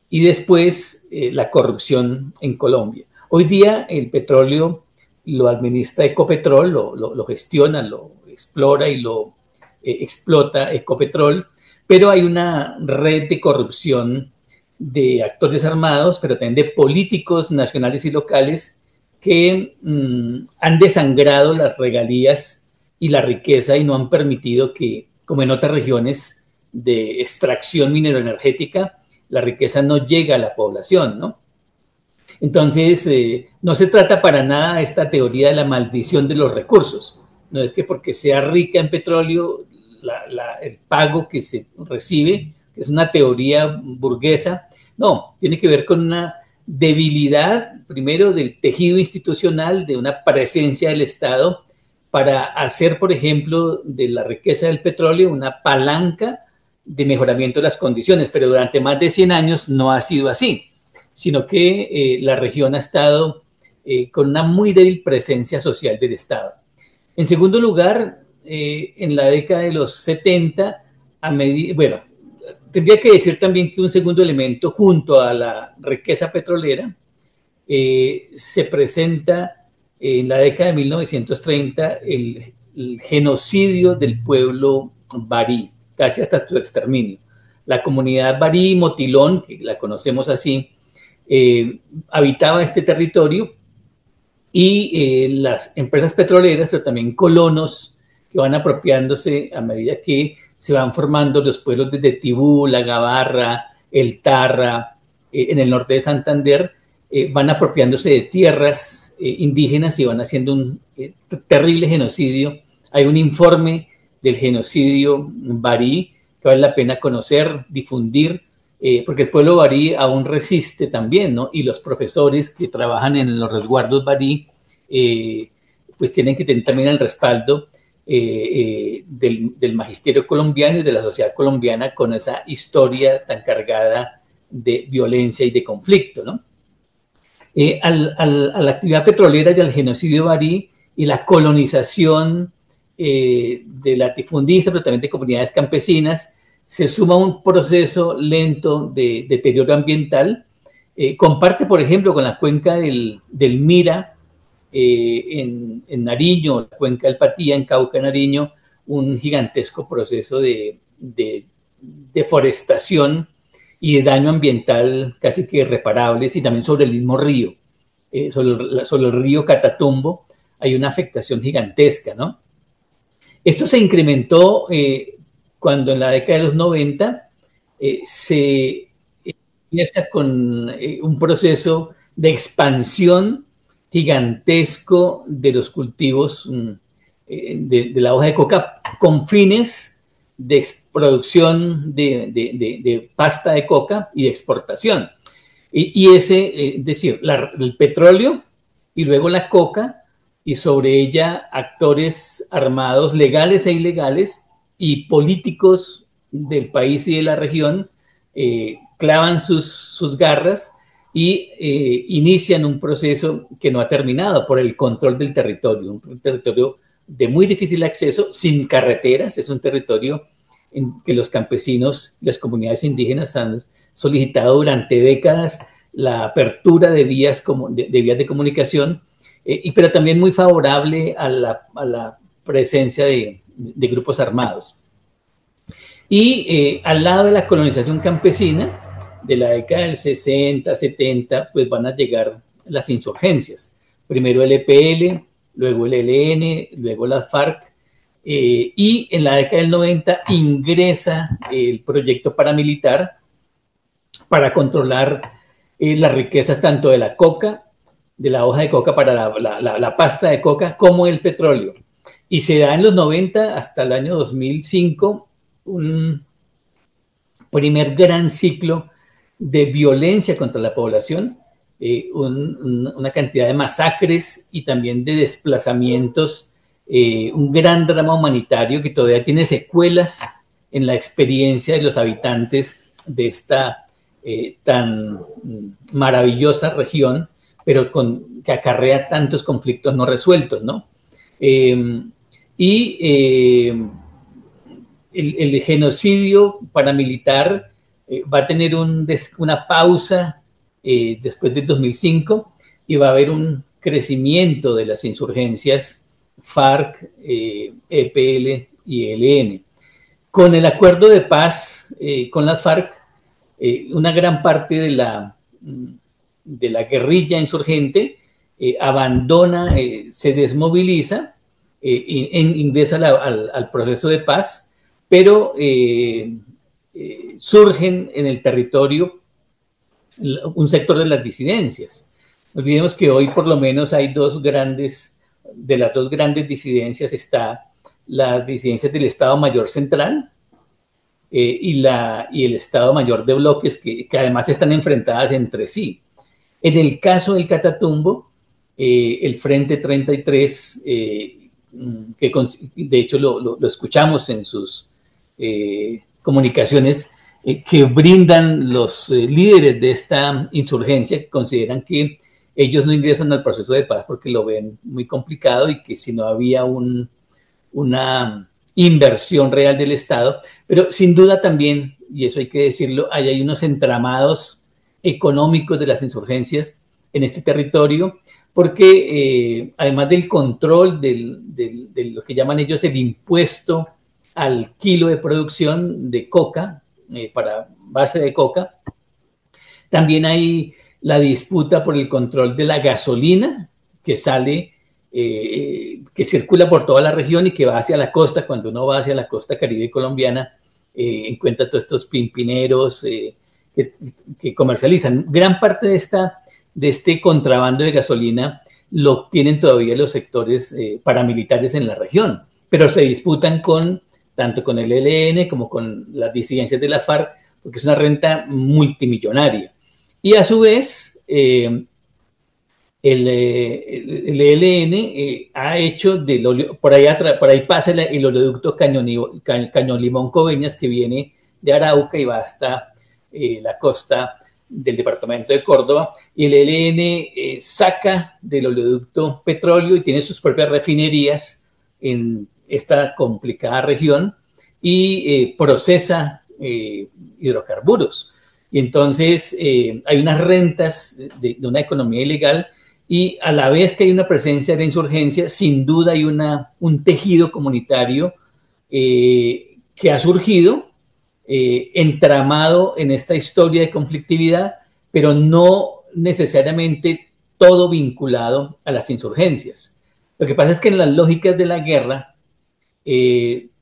Speaker 6: y después la corrupción en Colombia. Hoy día el petróleo lo administra Ecopetrol, lo gestiona, lo explora y lo explota Ecopetrol, pero hay una red de corrupción de actores armados, pero también de políticos nacionales y locales que han desangrado las regalías y la riqueza y no han permitido que, como en otras regiones de extracción mineroenergética, la riqueza no llega a la población, ¿no? Entonces, no se trata para nada esta teoría de la maldición de los recursos. No es que porque sea rica en petróleo, el pago que se recibe, que es una teoría burguesa, no, tiene que ver con una debilidad, primero, del tejido institucional, de una presencia del Estado, para hacer, por ejemplo, de la riqueza del petróleo una palanca de mejoramiento de las condiciones, pero durante más de 100 años no ha sido así, sino que la región ha estado con una muy débil presencia social del Estado. En segundo lugar, en la década de los 70, bueno, tendría que decir también que un segundo elemento, junto a la riqueza petrolera, se presenta en la década de 1930 el genocidio del pueblo barí, casi hasta su exterminio. La comunidad barí Motilón, que la conocemos así, habitaba este territorio y las empresas petroleras, pero también colonos que van apropiándose a medida que se van formando los pueblos desde Tibú, La Gabarra, El Tarra, en el norte de Santander, van apropiándose de tierras indígenas y van haciendo un terrible genocidio. Hay un informe del genocidio barí que vale la pena conocer, difundir, porque el pueblo barí aún resiste también, ¿no? Y los profesores que trabajan en los resguardos barí, pues tienen que tener también el respaldo del magisterio colombiano y de la sociedad colombiana con esa historia tan cargada de violencia y de conflicto, ¿no? A la actividad petrolera y al genocidio barí y la colonización de latifundistas, pero también de comunidades campesinas, se suma un proceso lento de deterioro ambiental. Comparte, por ejemplo, con la cuenca del Mira, en Nariño, la cuenca del Patía, en Cauca, Nariño, un gigantesco proceso de deforestación y de daño ambiental casi que irreparables, y también sobre el mismo río, sobre el río Catatumbo, hay una afectación gigantesca, ¿no? Esto se incrementó cuando en la década de los 90 se empieza con un proceso de expansión gigantesco de los cultivos de la hoja de coca con fines de producción de pasta de coca y de exportación. Y ese, es decir, el petróleo y luego la coca y sobre ella actores armados legales e ilegales y políticos del país y de la región clavan sus garras y inician un proceso que no ha terminado por el control del territorio, un territorio de muy difícil acceso, sin carreteras, es un territorio en que los campesinos, las comunidades indígenas han solicitado durante décadas la apertura de vías de comunicación, pero también muy favorable a la presencia de grupos armados. Y al lado de la colonización campesina, de la década del 60, 70, pues van a llegar las insurgencias. Primero el EPL, luego el ELN, luego las FARC, y en la década del 90 ingresa el proyecto paramilitar para controlar las riquezas tanto de la coca, de la hoja de coca para la pasta de coca, como el petróleo. Y se da en los 90 hasta el año 2005 un primer gran ciclo de violencia contra la población, una cantidad de masacres y también de desplazamientos, un gran drama humanitario que todavía tiene secuelas en la experiencia de los habitantes de esta tan maravillosa región, pero que acarrea tantos conflictos no resueltos, ¿no? El genocidio paramilitar va a tener una pausa después del 2005 y va a haber un crecimiento de las insurgencias FARC, EPL y ELN. Con el acuerdo de paz con las FARC, una gran parte de la guerrilla insurgente abandona, se desmoviliza, ingresa al proceso de paz, pero surgen en el territorio un sector de las disidencias. No olvidemos que hoy por lo menos hay de las dos grandes disidencias está las disidencias del Estado Mayor Central y el Estado Mayor de Bloques, que además están enfrentadas entre sí. En el caso del Catatumbo, el Frente 33, que de hecho lo escuchamos en sus comunicaciones que brindan los líderes de esta insurgencia, que consideran que ellos no ingresan al proceso de paz porque lo ven muy complicado y que si no había una inversión real del Estado, pero sin duda también, y eso hay que decirlo, hay unos entramados económicos de las insurgencias en este territorio, porque además del control de lo que llaman ellos el impuesto al kilo de producción de coca, para base de coca, también hay la disputa por el control de la gasolina que sale, que circula por toda la región y que va hacia la costa. Cuando uno va hacia la costa caribe colombiana, encuentra todos estos pimpineros que comercializan. Gran parte de este contrabando de gasolina lo tienen todavía los sectores paramilitares en la región, pero se disputan tanto con el ELN como con las disidencias de la FARC, porque es una renta multimillonaria. Y a su vez, el ELN ha hecho por ahí pasa el oleoducto Caño Limón Coveñas, que viene de Arauca y va hasta la costa del departamento de Córdoba, y el ELN saca del oleoducto petróleo y tiene sus propias refinerías en esta complicada región y procesa hidrocarburos. Y entonces hay unas rentas de una economía ilegal, y a la vez que hay una presencia de insurgencia, sin duda hay un tejido comunitario que ha surgido entramado en esta historia de conflictividad, pero no necesariamente todo vinculado a las insurgencias. Lo que pasa es que en las lógicas de la guerra,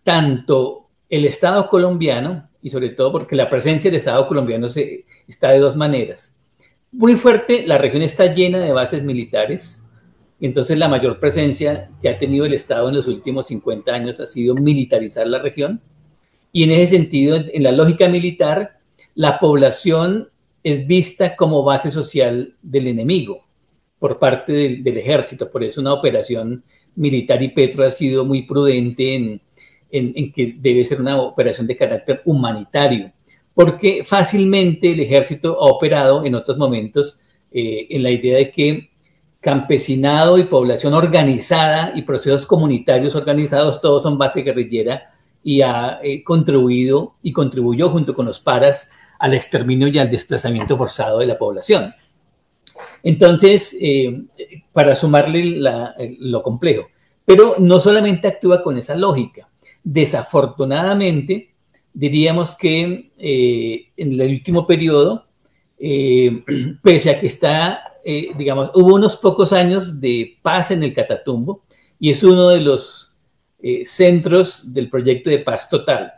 Speaker 6: tanto el Estado colombiano y sobre todo porque la presencia del Estado colombiano está de dos maneras. Muy fuerte, la región está llena de bases militares, y entonces la mayor presencia que ha tenido el Estado en los últimos 50 años ha sido militarizar la región, y en ese sentido, en la lógica militar, la población es vista como base social del enemigo por parte del ejército. Por eso una operación militar, y Petro ha sido muy prudente en que debe ser una operación de carácter humanitario, porque fácilmente el ejército ha operado en otros momentos en la idea de que campesinado y población organizada y procesos comunitarios organizados, todos son base guerrillera, y ha contribuido y contribuyó junto con los paras al exterminio y al desplazamiento forzado de la población. Entonces, para sumarle lo complejo, pero no solamente actúa con esa lógica. Desafortunadamente, diríamos que en el último periodo, pese a que digamos, hubo unos pocos años de paz en el Catatumbo, y es uno de los centros del proyecto de paz total,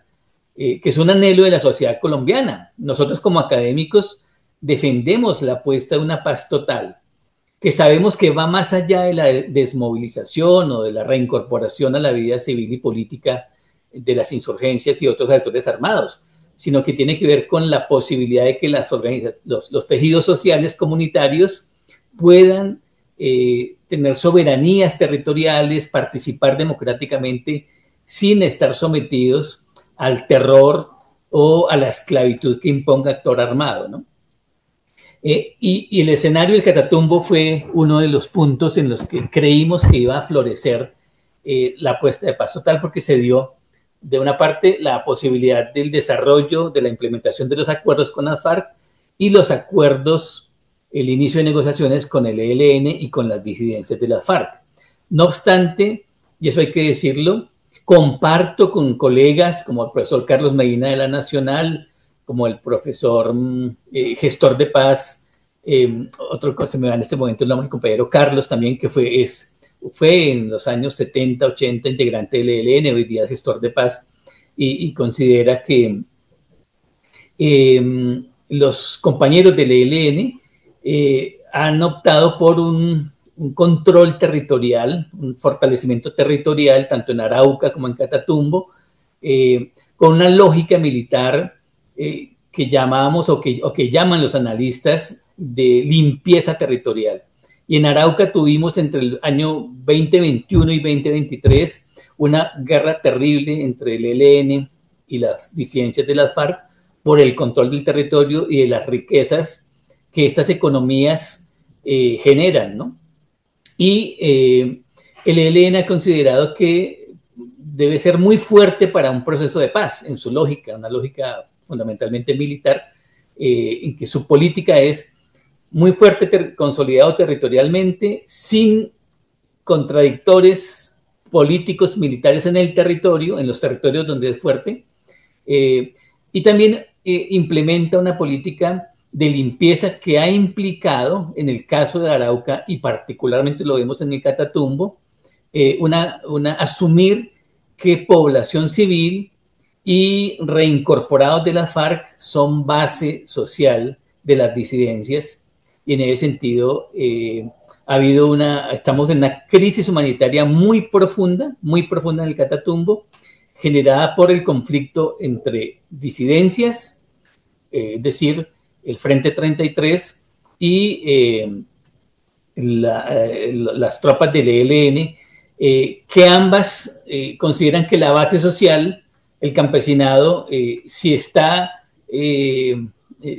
Speaker 6: que es un anhelo de la sociedad colombiana. Nosotros como académicos defendemos la apuesta de una paz total, que sabemos que va más allá de la desmovilización o de la reincorporación a la vida civil y política de las insurgencias y otros actores armados, sino que tiene que ver con la posibilidad de que los tejidos sociales comunitarios puedan tener soberanías territoriales, participar democráticamente sin estar sometidos al terror o a la esclavitud que imponga actor armado, ¿no? Y el escenario del Catatumbo fue uno de los puntos en los que creímos que iba a florecer la apuesta de paz total, porque se dio, de una parte, la posibilidad del desarrollo, de la implementación de los acuerdos con las FARC y los acuerdos, el inicio de negociaciones con el ELN y con las disidencias de las FARC. No obstante, y eso hay que decirlo, comparto con colegas como el profesor Carlos Medina de la Nacional, como el profesor gestor de paz, otro cosa me va en este momento el nombre, el compañero Carlos también, que fue en los años 70, 80 integrante del ELN, hoy día gestor de paz, y considera que los compañeros del ELN han optado por un control territorial, un fortalecimiento territorial, tanto en Arauca como en Catatumbo, con una lógica militar que llamamos o que llaman los analistas de limpieza territorial. Y en Arauca tuvimos entre el año 2021 y 2023 una guerra terrible entre el ELN y las disidencias de las FARC por el control del territorio y de las riquezas que estas economías generan, ¿no? Y el ELN ha considerado que debe ser muy fuerte para un proceso de paz, en su lógica, una lógica fundamentalmente militar, en que su política es muy fuerte, consolidado territorialmente, sin contradictores políticos, militares en el territorio, en los territorios donde es fuerte, y también implementa una política de limpieza que ha implicado, en el caso de Arauca, y particularmente lo vemos en el Catatumbo, asumir que población civil y reincorporados de las FARC son base social de las disidencias, y en ese sentido estamos en una crisis humanitaria muy profunda en el Catatumbo, generada por el conflicto entre disidencias, es decir, el Frente 33 y las tropas del ELN, que ambas consideran que la base social, el campesinado,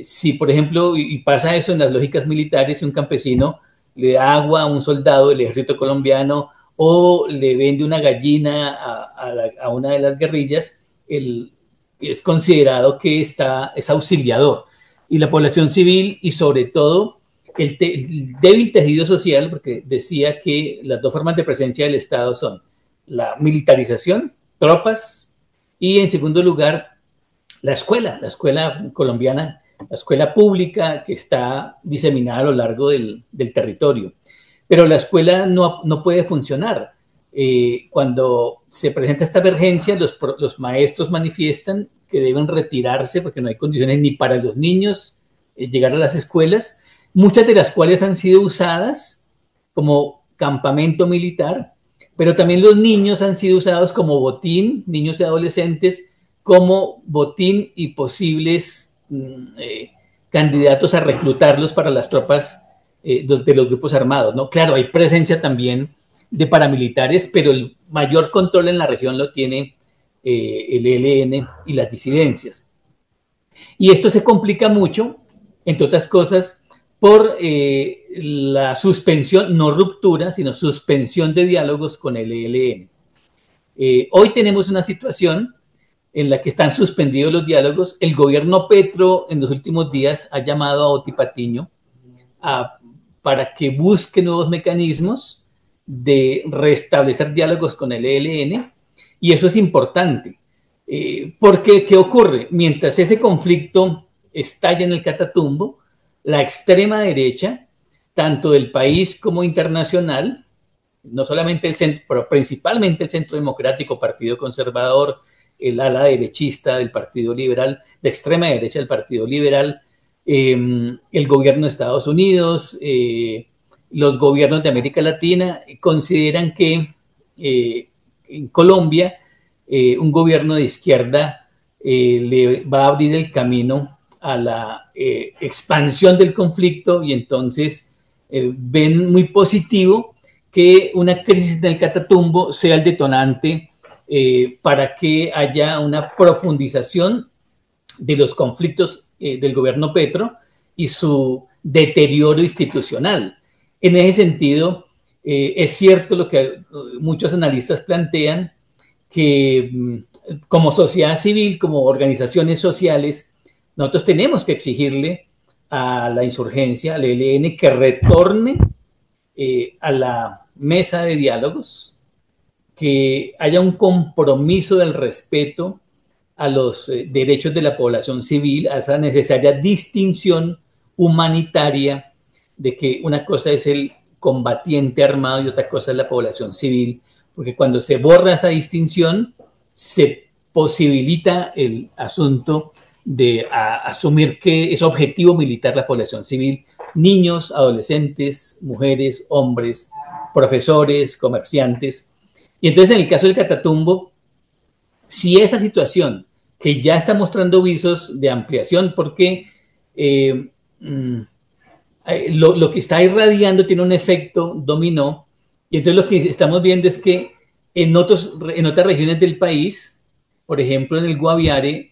Speaker 6: si por ejemplo, y pasa eso en las lógicas militares, si un campesino le da agua a un soldado del ejército colombiano o le vende una gallina a una de las guerrillas, es considerado que es auxiliador. Y la población civil y sobre todo el débil tejido social, porque decía que las dos formas de presencia del Estado son la militarización, tropas, y en segundo lugar la escuela colombiana, la escuela pública que está diseminada a lo largo del territorio. Pero la escuela no puede funcionar Cuando se presenta esta emergencia, los maestros manifiestan que deben retirarse porque no hay condiciones ni para los niños llegar a las escuelas, muchas de las cuales han sido usadas como campamento militar, pero también los niños han sido usados como botín, niños y adolescentes, como botín y posibles candidatos a reclutarlos para las tropas de los grupos armados, ¿no? Claro, hay presencia también de paramilitares, pero el mayor control en la región lo tiene el ELN y las disidencias. Y esto se complica mucho, entre otras cosas, por la suspensión, no ruptura, sino suspensión de diálogos con el ELN. Hoy tenemos una situación en la que están suspendidos los diálogos. El gobierno Petro en los últimos días ha llamado a Oti Patiño para que busque nuevos mecanismos de restablecer diálogos con el ELN, y eso es importante, porque ¿qué ocurre? Mientras ese conflicto estalla en el Catatumbo, la extrema derecha, tanto del país como internacional, no solamente el centro, pero principalmente el Centro Democrático, Partido Conservador, el ala derechista del Partido Liberal, la extrema derecha del Partido Liberal, el gobierno de Estados Unidos, los gobiernos de América Latina consideran que en Colombia un gobierno de izquierda le va a abrir el camino a la expansión del conflicto, y entonces ven muy positivo que una crisis del Catatumbo sea el detonante para que haya una profundización de los conflictos del gobierno Petro y su deterioro institucional. En ese sentido, es cierto lo que muchos analistas plantean, que como sociedad civil, como organizaciones sociales, nosotros tenemos que exigirle a la insurgencia, al ELN, que retorne a la mesa de diálogos, que haya un compromiso del respeto a los derechos de la población civil, a esa necesaria distinción humanitaria de que una cosa es el combatiente armado y otra cosa es la población civil, porque cuando se borra esa distinción, se posibilita el asunto de asumir que es objetivo militar la población civil, niños, adolescentes, mujeres, hombres, profesores, comerciantes. Y entonces en el caso del Catatumbo, si esa situación que ya está mostrando visos de ampliación, porque lo que está irradiando tiene un efecto dominó, y entonces lo que estamos viendo es que en otras regiones del país, por ejemplo en el Guaviare,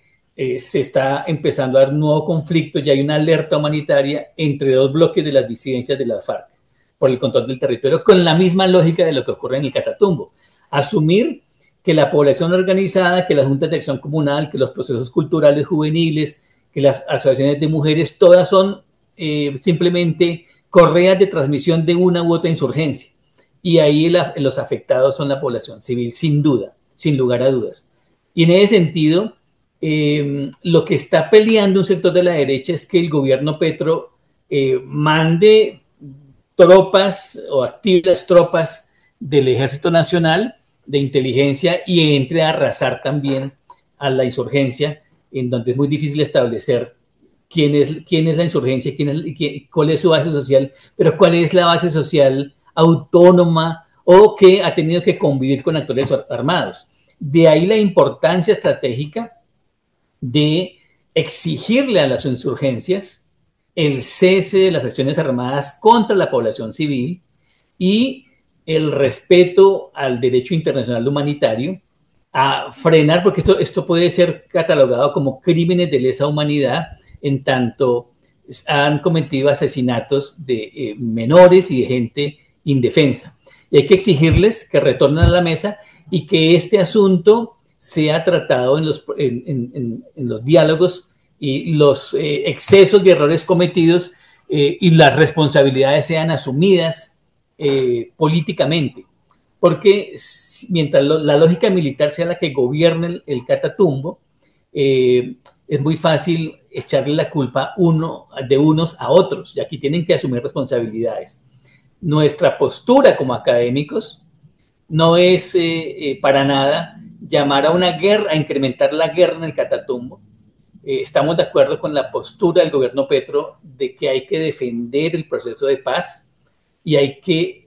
Speaker 6: se está empezando a dar un nuevo conflicto, ya hay una alerta humanitaria entre dos bloques de las disidencias de la FARC por el control del territorio, con la misma lógica de lo que ocurre en el Catatumbo. Asumir que la población organizada, que las juntas de acción comunal, que los procesos culturales juveniles, que las asociaciones de mujeres, todas son simplemente correas de transmisión de una u otra insurgencia. Y ahí los afectados son la población civil, sin duda, sin lugar a dudas. Y en ese sentido, lo que está peleando un sector de la derecha es que el gobierno Petro mande tropas o active las tropas del Ejército Nacional de inteligencia y entre a arrasar también a la insurgencia, en donde es muy difícil establecer quién es la insurgencia, cuál es su base social, pero cuál es la base social autónoma o que ha tenido que convivir con actores armados. De ahí la importancia estratégica de exigirle a las insurgencias el cese de las acciones armadas contra la población civil y el respeto al derecho internacional humanitario, a frenar, porque esto puede ser catalogado como crímenes de lesa humanidad, en tanto han cometido asesinatos de menores y de gente indefensa. Y hay que exigirles que retornen a la mesa y que este asunto sea tratado en los diálogos, y los excesos y errores cometidos y las responsabilidades sean asumidas políticamente. Porque mientras la lógica militar sea la que gobierne el Catatumbo, es muy fácil echarle la culpa de unos a otros, y aquí tienen que asumir responsabilidades. Nuestra postura como académicos no es para nada llamar a una guerra, a incrementar la guerra en el Catatumbo. Estamos de acuerdo con la postura del gobierno Petro de que hay que defender el proceso de paz y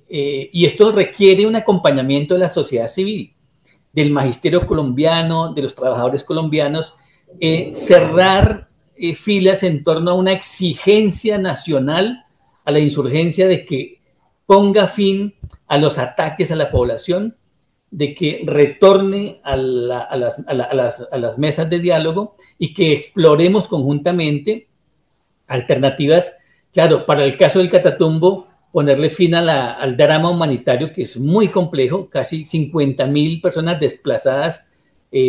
Speaker 6: y esto requiere un acompañamiento de la sociedad civil, del magisterio colombiano, de los trabajadores colombianos, cerrar filas en torno a una exigencia nacional a la insurgencia de que ponga fin a los ataques a la población, de que retorne a las mesas de diálogo y que exploremos conjuntamente alternativas. Claro, para el caso del Catatumbo, ponerle fin al drama humanitario, que es muy complejo, casi 50.000 personas desplazadas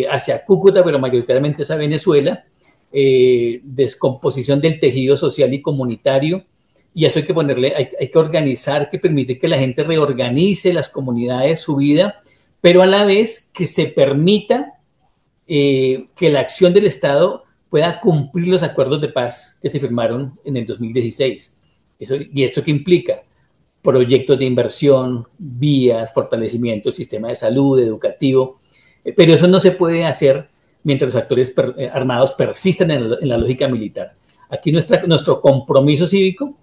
Speaker 6: hacia Cúcuta, pero mayoritariamente hacia Venezuela, descomposición del tejido social y comunitario, y eso hay que ponerle, hay que organizar, que permite que la gente reorganice las comunidades, su vida, pero a la vez que se permita que la acción del Estado pueda cumplir los acuerdos de paz que se firmaron en el 2016. ¿Y esto qué implica? Proyectos de inversión, vías, fortalecimiento del sistema de salud, educativo, pero eso no se puede hacer mientras los actores armados persistan en la lógica militar. Aquí nuestro compromiso cívico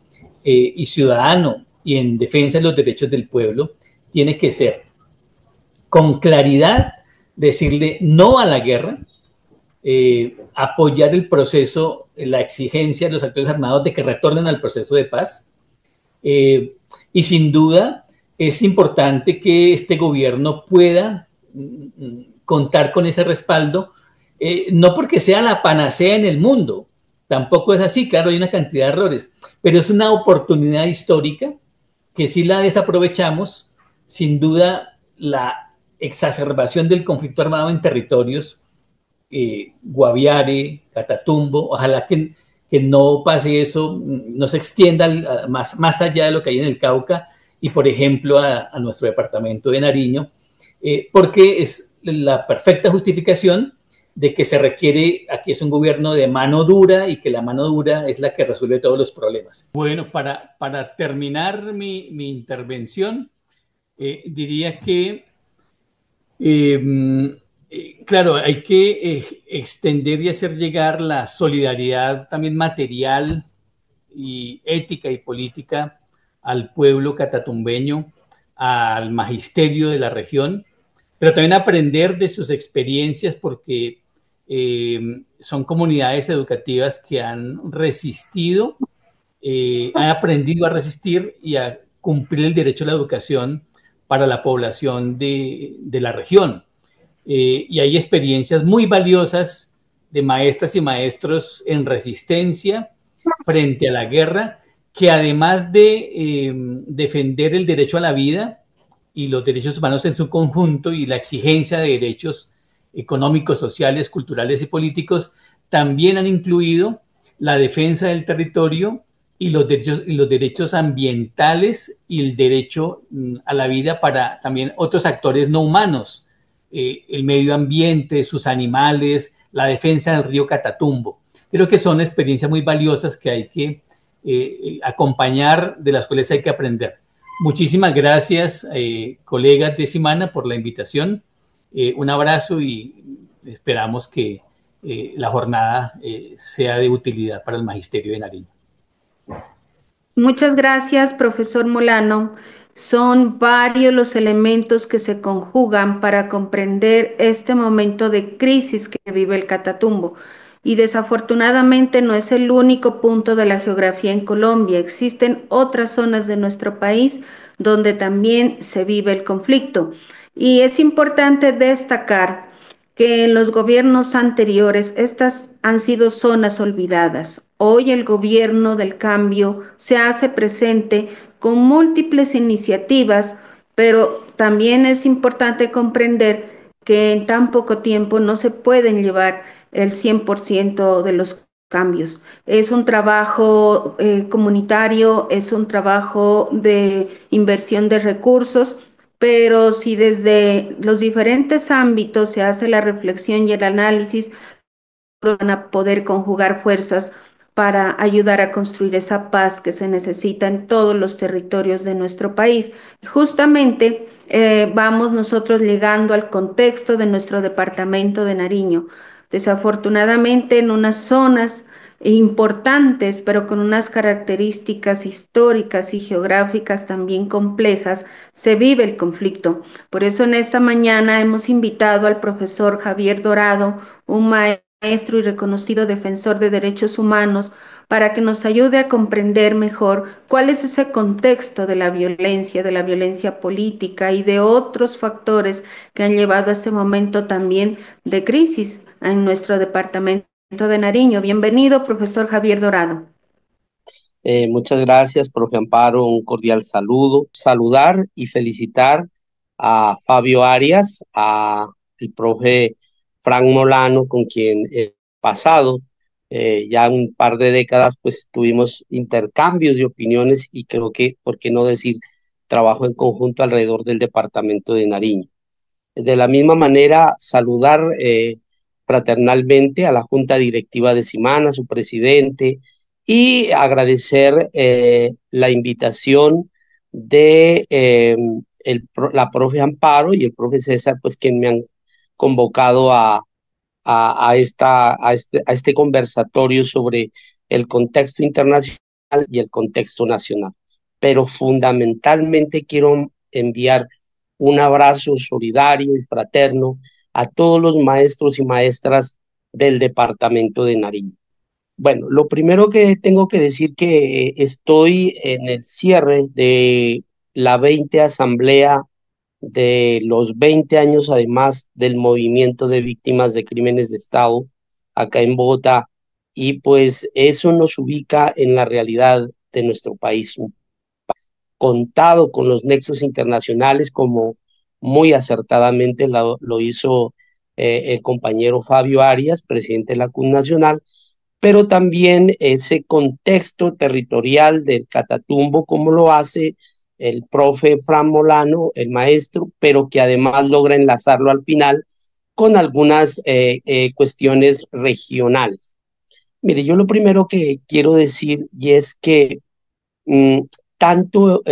Speaker 6: y ciudadano y en defensa de los derechos del pueblo tiene que ser con claridad decirle no a la guerra, apoyar el proceso, la exigencia de los actores armados de que retornen al proceso de paz. Y sin duda es importante que este gobierno pueda contar con ese respaldo, no porque sea la panacea en el mundo, tampoco es así, claro, hay una cantidad de errores, pero es una oportunidad histórica que si la desaprovechamos, sin duda la exacerbación del conflicto armado en territorios, Guaviare, Catatumbo, ojalá que no pase eso, no se extienda más allá de lo que hay en el Cauca y, por ejemplo, a nuestro departamento de Nariño, porque es la perfecta justificación de que se requiere, aquí es un gobierno de mano dura y que la mano dura es la que resuelve todos los problemas. Bueno, para terminar mi intervención, diría que claro, hay que extender y hacer llegar la solidaridad también material y ética y política al pueblo catatumbeño, al magisterio de la región, pero también aprender de sus experiencias porque son comunidades educativas que han resistido, han aprendido a resistir y a cumplir el derecho a la educación para la población de la región. Y hay experiencias muy valiosas de maestras y maestros en resistencia frente a la guerra, que además de defender el derecho a la vida y los derechos humanos en su conjunto y la exigencia de derechos económicos, sociales, culturales y políticos, también han incluido la defensa del territorio y los derechos ambientales y el derecho a la vida para también otros actores no humanos, el medio ambiente, sus animales, la defensa del río Catatumbo. Creo que son experiencias muy valiosas que hay que acompañar, de las cuales hay que aprender. Muchísimas gracias, colegas de Semana, por la invitación. Un abrazo y esperamos que la jornada sea de utilidad para el Magisterio de Nariño.
Speaker 2: Muchas gracias, profesor Molano. Son varios los elementos que se conjugan para comprender este momento de crisis que vive el Catatumbo. Y desafortunadamente no es el único punto de la geografía en Colombia. Existen otras zonas de nuestro país donde también se vive el conflicto. Y es importante destacar que en los gobiernos anteriores estas han sido zonas olvidadas. Hoy el gobierno del cambio se hace presente con múltiples iniciativas, pero también es importante comprender que en tan poco tiempo no se pueden llevar el 100% de los cambios. Es un trabajo comunitario, es un trabajo de inversión de recursos, pero si desde los diferentes ámbitos se hace la reflexión y el análisis, van a poder conjugar fuerzas para ayudar a construir esa paz que se necesita en todos los territorios de nuestro país. Justamente vamos nosotros llegando al contexto de nuestro departamento de Nariño. Desafortunadamente, en unas zonas importantes, pero con unas características históricas y geográficas también complejas, se vive el conflicto. Por eso en esta mañana hemos invitado al profesor Javier Dorado, un maestro y reconocido defensor de derechos humanos, para que nos ayude a comprender mejor cuál es ese contexto de la violencia política y de otros factores que han llevado a este momento también de crisis en nuestro departamento de Nariño. Bienvenido, profesor Javier Dorado.
Speaker 7: Muchas gracias, profe Amparo, un cordial saludo. Saludar y felicitar a Fabio Arias, a el profe Frank Molano, con quien he pasado ya un par de décadas, pues tuvimos intercambios de opiniones y creo que, por qué no decir, trabajo en conjunto alrededor del departamento de Nariño. De la misma manera, saludar fraternalmente a la Junta Directiva de Simana, su presidente, y agradecer la invitación de la profe Amparo y el profe César, pues que me han convocado a este conversatorio sobre el contexto internacional y el contexto nacional. Pero fundamentalmente quiero enviar un abrazo solidario y fraterno a todos los maestros y maestras del departamento de Nariño. Bueno, lo primero que tengo que decir que estoy en el cierre de la 20 asamblea de los 20 años, además del movimiento de víctimas de crímenes de Estado acá en Bogotá, y pues eso nos ubica en la realidad de nuestro país, contado con los nexos internacionales, como muy acertadamente lo hizo el compañero Fabio Arias, presidente de la CUN Nacional, pero también ese contexto territorial del Catatumbo, como lo hace el profe Fran Molano, el maestro, pero que además logra enlazarlo al final con algunas cuestiones regionales. Mire, yo lo primero que quiero decir y es que tanto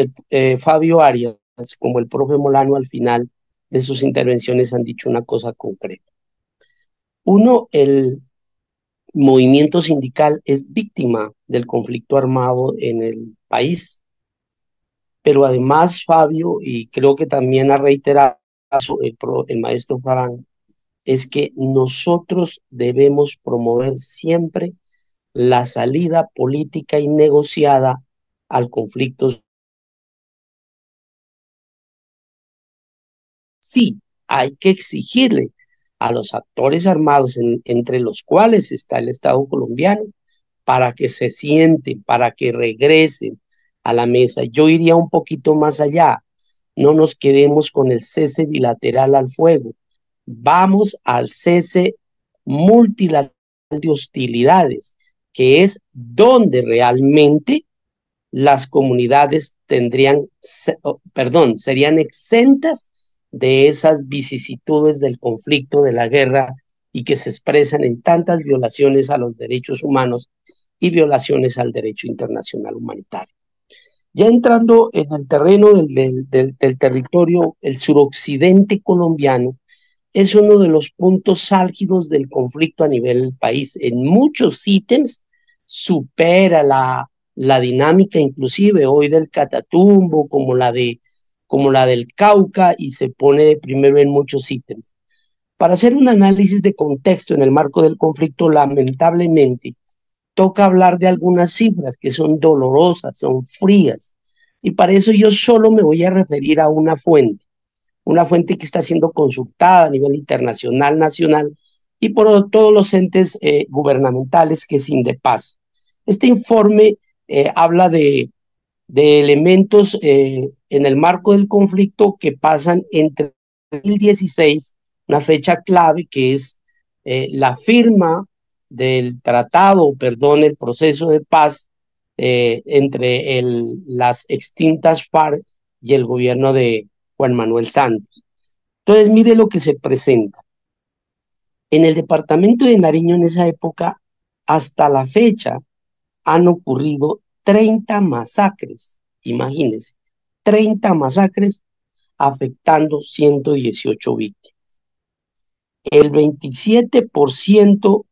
Speaker 7: Fabio Arias como el profe Molano al final de sus intervenciones han dicho una cosa concreta. Uno, el movimiento sindical es víctima del conflicto armado en el país, pero además Fabio, y creo que también ha reiterado el maestro Farán, es que nosotros debemos promover siempre la salida política y negociada al conflicto. Sí, hay que exigirle a los actores armados, entre los cuales está el Estado colombiano, para que se sienten, para que regresen a la mesa. Yo iría un poquito más allá. No nos quedemos con el cese bilateral al fuego. Vamos al cese multilateral de hostilidades, que es donde realmente las comunidades serían exentas de esas vicisitudes del conflicto, de la guerra, y que se expresan en tantas violaciones a los derechos humanos y violaciones al derecho internacional humanitario. Ya entrando en el terreno del territorio, el suroccidente colombiano es uno de los puntos álgidos del conflicto a nivel del país. En muchos ítems supera la dinámica inclusive hoy del Catatumbo, como la del Cauca, y se pone de primero en muchos ítems. Para hacer un análisis de contexto en el marco del conflicto, lamentablemente, toca hablar de algunas cifras que son dolorosas, son frías, y para eso yo solo me voy a referir a una fuente que está siendo consultada a nivel internacional, nacional, y por todos los entes gubernamentales, que es Indepaz. Este informe habla de elementos en el marco del conflicto que pasan entre 2016, una fecha clave que es la firma del tratado, perdón, el proceso de paz entre las extintas FARC y el gobierno de Juan Manuel Santos. Entonces, mire lo que se presenta. En el departamento de Nariño en esa época, hasta la fecha, han ocurrido 30 masacres, imagínense, 30 masacres afectando 118 víctimas. El 27%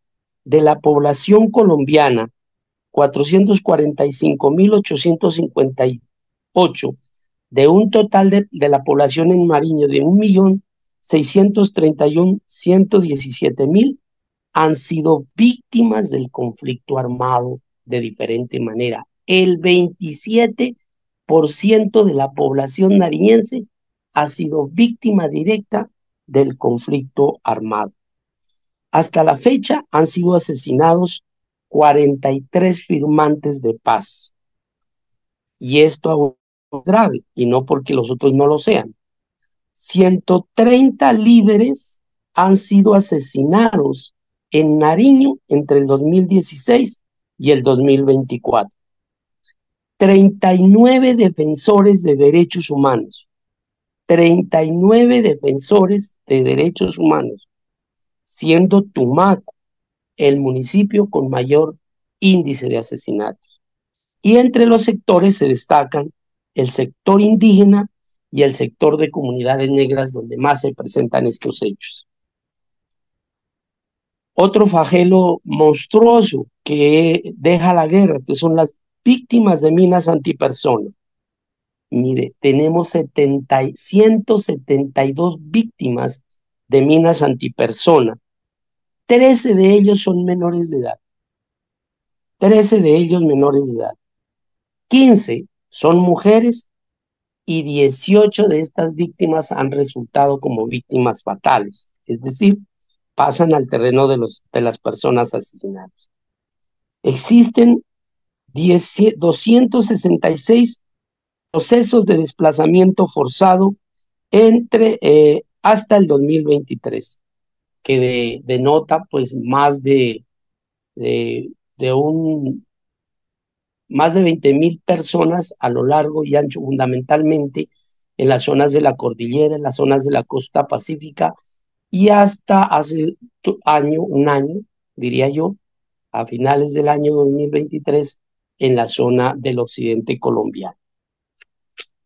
Speaker 7: de la población colombiana, 445.858, de un total de la población en Nariño de 1.631.117.000, han sido víctimas del conflicto armado de diferente manera. El 27% de la población nariñense ha sido víctima directa del conflicto armado. Hasta la fecha han sido asesinados 43 firmantes de paz. Y esto aún es grave, y no porque los otros no lo sean. 130 líderes han sido asesinados en Nariño entre el 2016 y el 2024. 39 defensores de derechos humanos. 39 defensores de derechos humanos, siendo Tumaco el municipio con mayor índice de asesinatos. Y entre los sectores se destacan el sector indígena y el sector de comunidades negras, donde más se presentan estos hechos. Otro flagelo monstruoso que deja la guerra, que son las víctimas de minas antipersona. Mire, tenemos 172 víctimas de minas antipersona. 13 de ellos son menores de edad. 13 de ellos menores de edad. 15 son mujeres y 18 de estas víctimas han resultado como víctimas fatales, es decir, pasan al terreno de las personas asesinadas. Existen 266 procesos de desplazamiento forzado hasta el 2023, que denota pues más de 20.000 personas a lo largo y ancho, fundamentalmente en las zonas de la cordillera, en las zonas de la costa pacífica, y hasta hace un año, diría yo, a finales del año 2023, en la zona del occidente colombiano.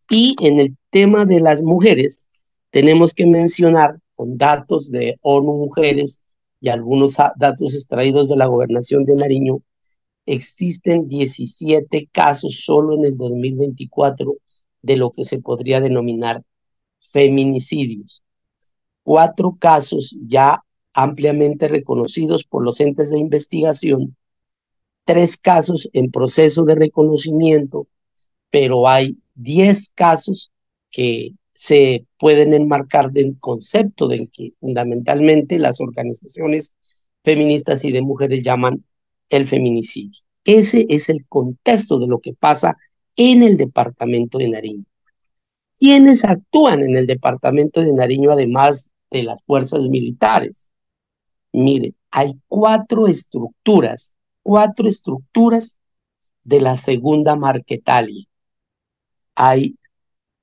Speaker 7: Y en el tema de las mujeres, tenemos que mencionar con datos de ONU Mujeres y algunos datos extraídos de la Gobernación de Nariño, existen 17 casos solo en el 2024 de lo que se podría denominar feminicidios. 4 casos ya ampliamente reconocidos por los entes de investigación, 3 casos en proceso de reconocimiento, pero hay 10 casos que se pueden enmarcar del concepto de que fundamentalmente las organizaciones feministas y de mujeres llaman el feminicidio. Ese es el contexto de lo que pasa en el departamento de Nariño. ¿Quiénes actúan en el departamento de Nariño además de las fuerzas militares? Miren, hay 4 estructuras de la segunda Marquetalia. Hay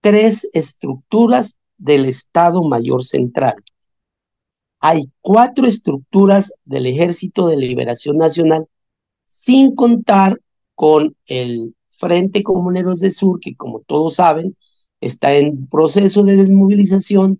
Speaker 7: 3 estructuras del Estado Mayor Central. Hay 4 estructuras del Ejército de Liberación Nacional, sin contar con el Frente Comuneros del Sur, que como todos saben, está en proceso de desmovilización,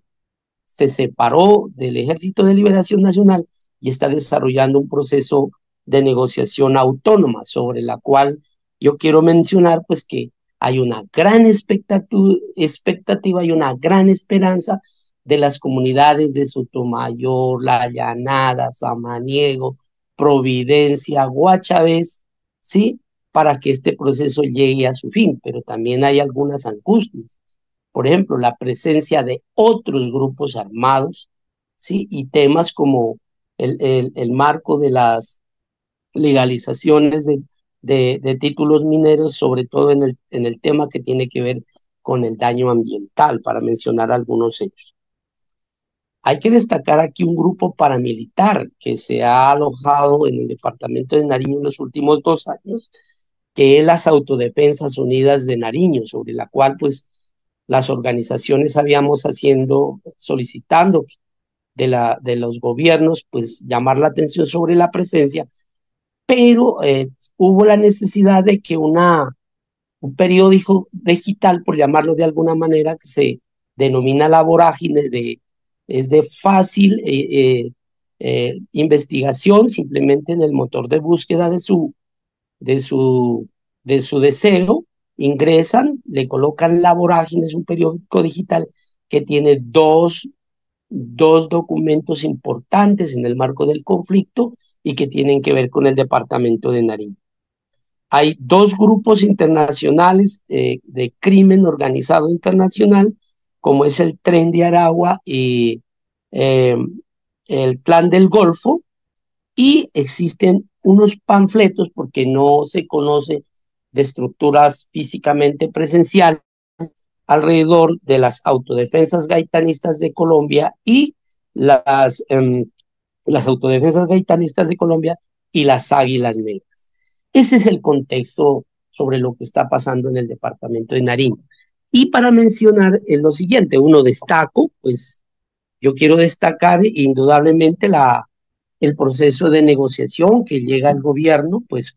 Speaker 7: se separó del Ejército de Liberación Nacional y está desarrollando un proceso de negociación autónoma, sobre la cual yo quiero mencionar pues que hay una gran expectativa y una gran esperanza de las comunidades de Sotomayor, La Llanada, Samaniego, Providencia, Guachavés, ¿sí? Para que este proceso llegue a su fin, pero también hay algunas angustias. Por ejemplo, la presencia de otros grupos armados, ¿sí? Y temas como el marco de las legalizaciones de títulos mineros, sobre todo en el tema que tiene que ver con el daño ambiental, para mencionar algunos hechos. Hay que destacar aquí un grupo paramilitar que se ha alojado en el departamento de Nariño en los últimos 2 años, que es las Autodefensas Unidas de Nariño, sobre la cual pues las organizaciones habíamos solicitando de los gobiernos pues llamar la atención sobre la presencia, pero hubo la necesidad de que un periódico digital, por llamarlo de alguna manera, que se denomina La Vorágine, es de fácil investigación, simplemente en el motor de búsqueda de su, de su deseo, ingresan, le colocan La Vorágine, es un periódico digital que tiene dos documentos importantes en el marco del conflicto y que tienen que ver con el departamento de Nariño. Hay dos grupos internacionales de crimen organizado internacional, como es el Tren de Aragua y el Clan del Golfo, y existen unos panfletos, porque no se conoce de estructuras físicamente presenciales, alrededor de las autodefensas gaitanistas de Colombia y las autodefensas gaitanistas de Colombia y las Águilas Negras. Ese es el contexto sobre lo que está pasando en el departamento de Nariño. Y para mencionar es lo siguiente, uno destaco, pues yo quiero destacar indudablemente el proceso de negociación que llega al gobierno, pues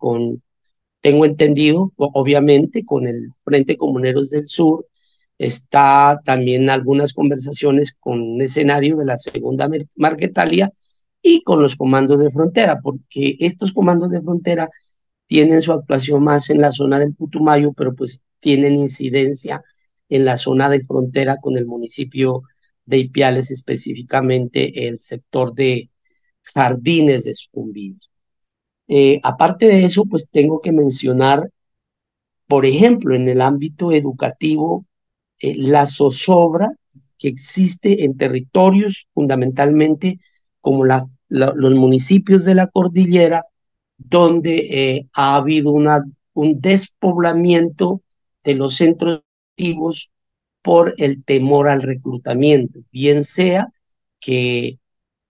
Speaker 7: tengo entendido, obviamente, con el Frente Comuneros del Sur, está también algunas conversaciones con un escenario de la segunda Marquetalia y con los comandos de frontera, porque estos comandos de frontera tienen su actuación más en la zona del Putumayo, pero pues tienen incidencia en la zona de frontera con el municipio de Ipiales, específicamente el sector de Jardines de Sucumbíos. Aparte de eso, pues tengo que mencionar, por ejemplo, en el ámbito educativo, la zozobra que existe en territorios fundamentalmente como los municipios de la cordillera, donde ha habido un despoblamiento de los centros educativos por el temor al reclutamiento, bien sea que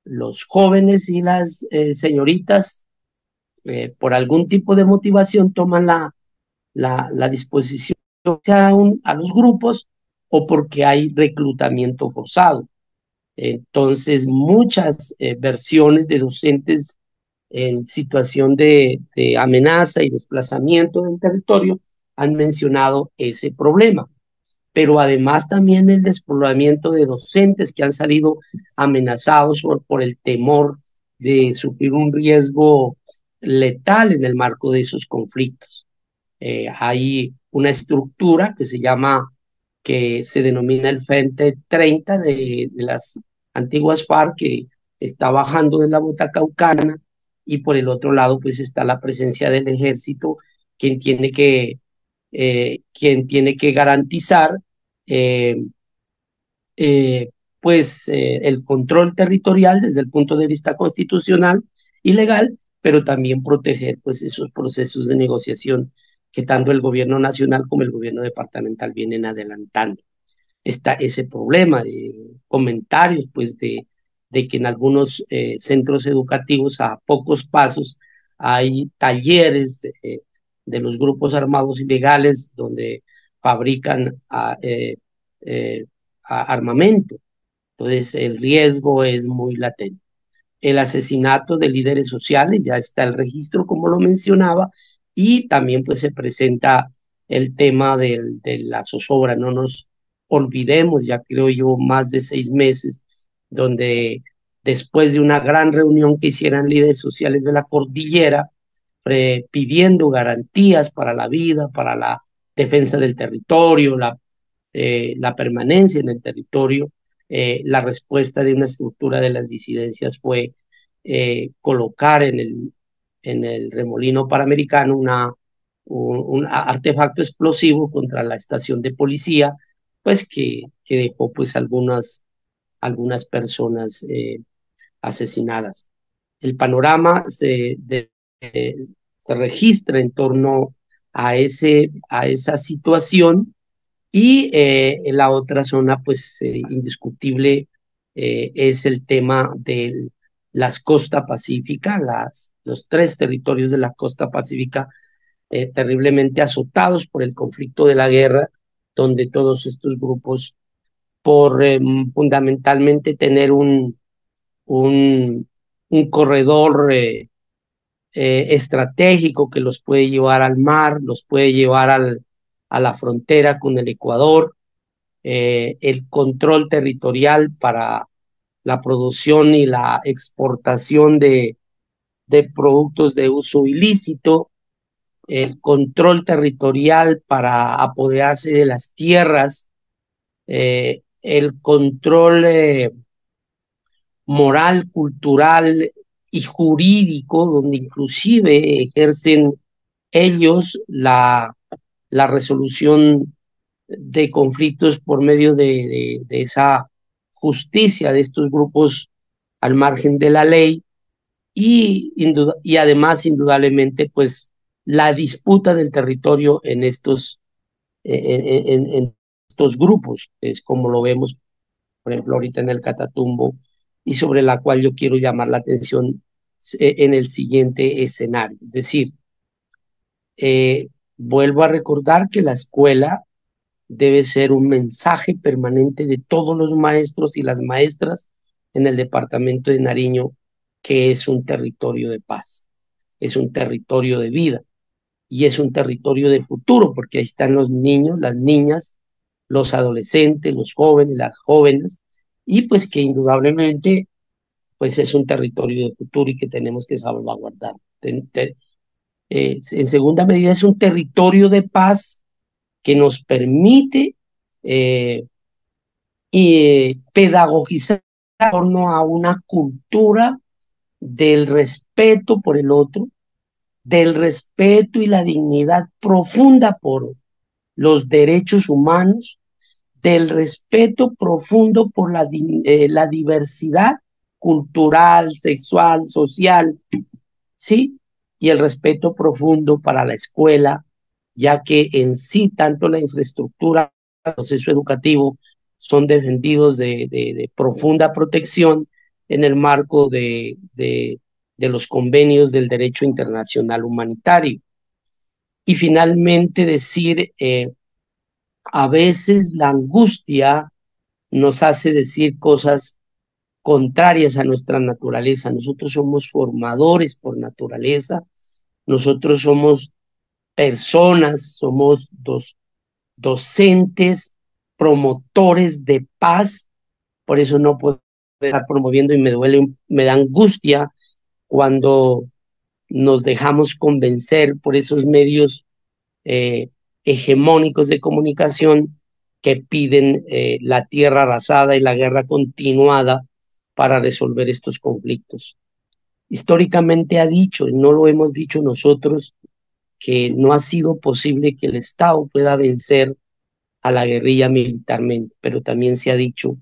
Speaker 7: los jóvenes y las señoritas, por algún tipo de motivación, toman la disposición a los grupos o porque hay reclutamiento forzado. Entonces, muchas versiones de docentes en situación de amenaza y desplazamiento del territorio han mencionado ese problema, pero además también el despoblamiento de docentes que han salido amenazados por el temor de sufrir un riesgo letal en el marco de esos conflictos. Hay una estructura que se denomina el Frente 30 de las antiguas FARC, que está bajando de la bota caucana, y por el otro lado pues está la presencia del ejército, quien tiene que garantizar eh, el control territorial desde el punto de vista constitucional y legal, pero también proteger pues esos procesos de negociación que tanto el gobierno nacional como el gobierno departamental vienen adelantando. Está ese problema de comentarios pues de que en algunos centros educativos a pocos pasos hay talleres de los grupos armados ilegales donde fabrican armamento. Entonces el riesgo es muy latente. El asesinato de líderes sociales, ya está el registro como lo mencionaba, y también pues se presenta el tema de la zozobra. No nos olvidemos, ya creo yo, más de 6 meses, donde después de una gran reunión que hicieran líderes sociales de la cordillera, pidiendo garantías para la vida, para la defensa del territorio, la permanencia en el territorio, la respuesta de una estructura de las disidencias fue colocar en el remolino panamericano un artefacto explosivo contra la estación de policía, pues que dejó pues algunas personas asesinadas. El panorama se registra en torno a esa situación. Y en la otra zona, pues indiscutible, es el tema de las costas pacíficas, los 3 territorios de la costa pacífica terriblemente azotados por el conflicto de la guerra, donde todos estos grupos, por fundamentalmente tener un corredor estratégico que los puede llevar al mar, los puede llevar a la frontera con el Ecuador, el control territorial para la producción y la exportación de productos de uso ilícito, el control territorial para apoderarse de las tierras, el control moral, cultural y jurídico, donde inclusive ejercen ellos la resolución de conflictos por medio de esa justicia de estos grupos al margen de la ley, y además indudablemente pues la disputa del territorio en estos grupos, es como lo vemos por ejemplo ahorita en el Catatumbo, y sobre la cual yo quiero llamar la atención en el siguiente escenario. Es decir, vuelvo a recordar que la escuela debe ser un mensaje permanente de todos los maestros y las maestras en el departamento de Nariño, que es un territorio de paz, es un territorio de vida y es un territorio de futuro, porque ahí están los niños, las niñas, los adolescentes, los jóvenes, las jóvenes, y pues que indudablemente pues es un territorio de futuro y que tenemos que salvaguardar. En segunda medida es un territorio de paz que nos permite pedagogizar en torno a una cultura del respeto por el otro, del respeto y la dignidad profunda por los derechos humanos, del respeto profundo por la diversidad cultural, sexual, social, ¿sí? Y el respeto profundo para la escuela, ya que en sí tanto la infraestructura, el proceso educativo son defendidos de profunda protección en el marco de los convenios del derecho internacional humanitario. Y finalmente decir, a veces la angustia nos hace decir cosas contrarias a nuestra naturaleza. Nosotros somos formadores por naturaleza, nosotros somos personas, somos docentes, promotores de paz, por eso no puedo estar promoviendo y me duele, me da angustia cuando nos dejamos convencer por esos medios hegemónicos de comunicación que piden la tierra arrasada y la guerra continuada para resolver estos conflictos. Históricamente ha dicho, y no lo hemos dicho nosotros, que no ha sido posible que el Estado pueda vencer a la guerrilla militarmente, pero también se ha dicho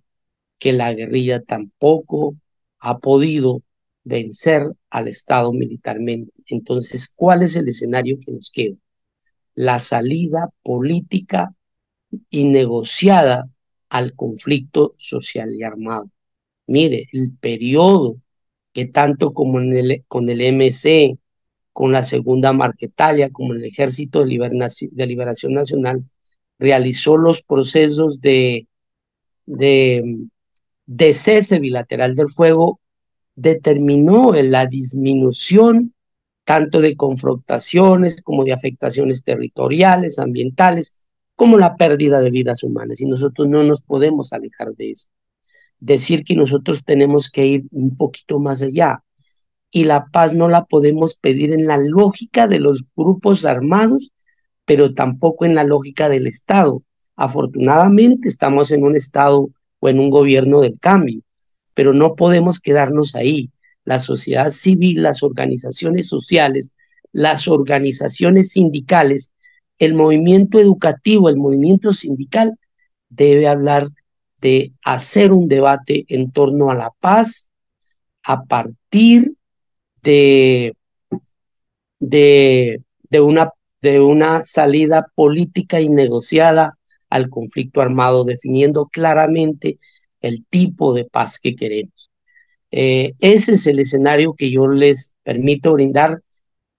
Speaker 7: que la guerrilla tampoco ha podido vencer al Estado militarmente. Entonces, ¿cuál es el escenario que nos queda? La salida política y negociada al conflicto social y armado. Mire, el periodo que tanto como con el MC, con la Segunda Marquetalia, como el Ejército de Liberación Nacional, realizó los procesos de cese bilateral del fuego, determinó la disminución tanto de confrontaciones como de afectaciones territoriales, ambientales, como la pérdida de vidas humanas. Y nosotros no nos podemos alejar de eso. Decir que nosotros tenemos que ir un poquito más allá. Y la paz no la podemos pedir en la lógica de los grupos armados, pero tampoco en la lógica del Estado. Afortunadamente estamos en un Estado o en un gobierno del cambio, pero no podemos quedarnos ahí. La sociedad civil, las organizaciones sociales, las organizaciones sindicales, el movimiento educativo, el movimiento sindical, debe hablar de hacer un debate en torno a la paz a partir de una salida política y negociada al conflicto armado, definiendo claramente el tipo de paz que queremos. Ese es el escenario que yo les permito brindar.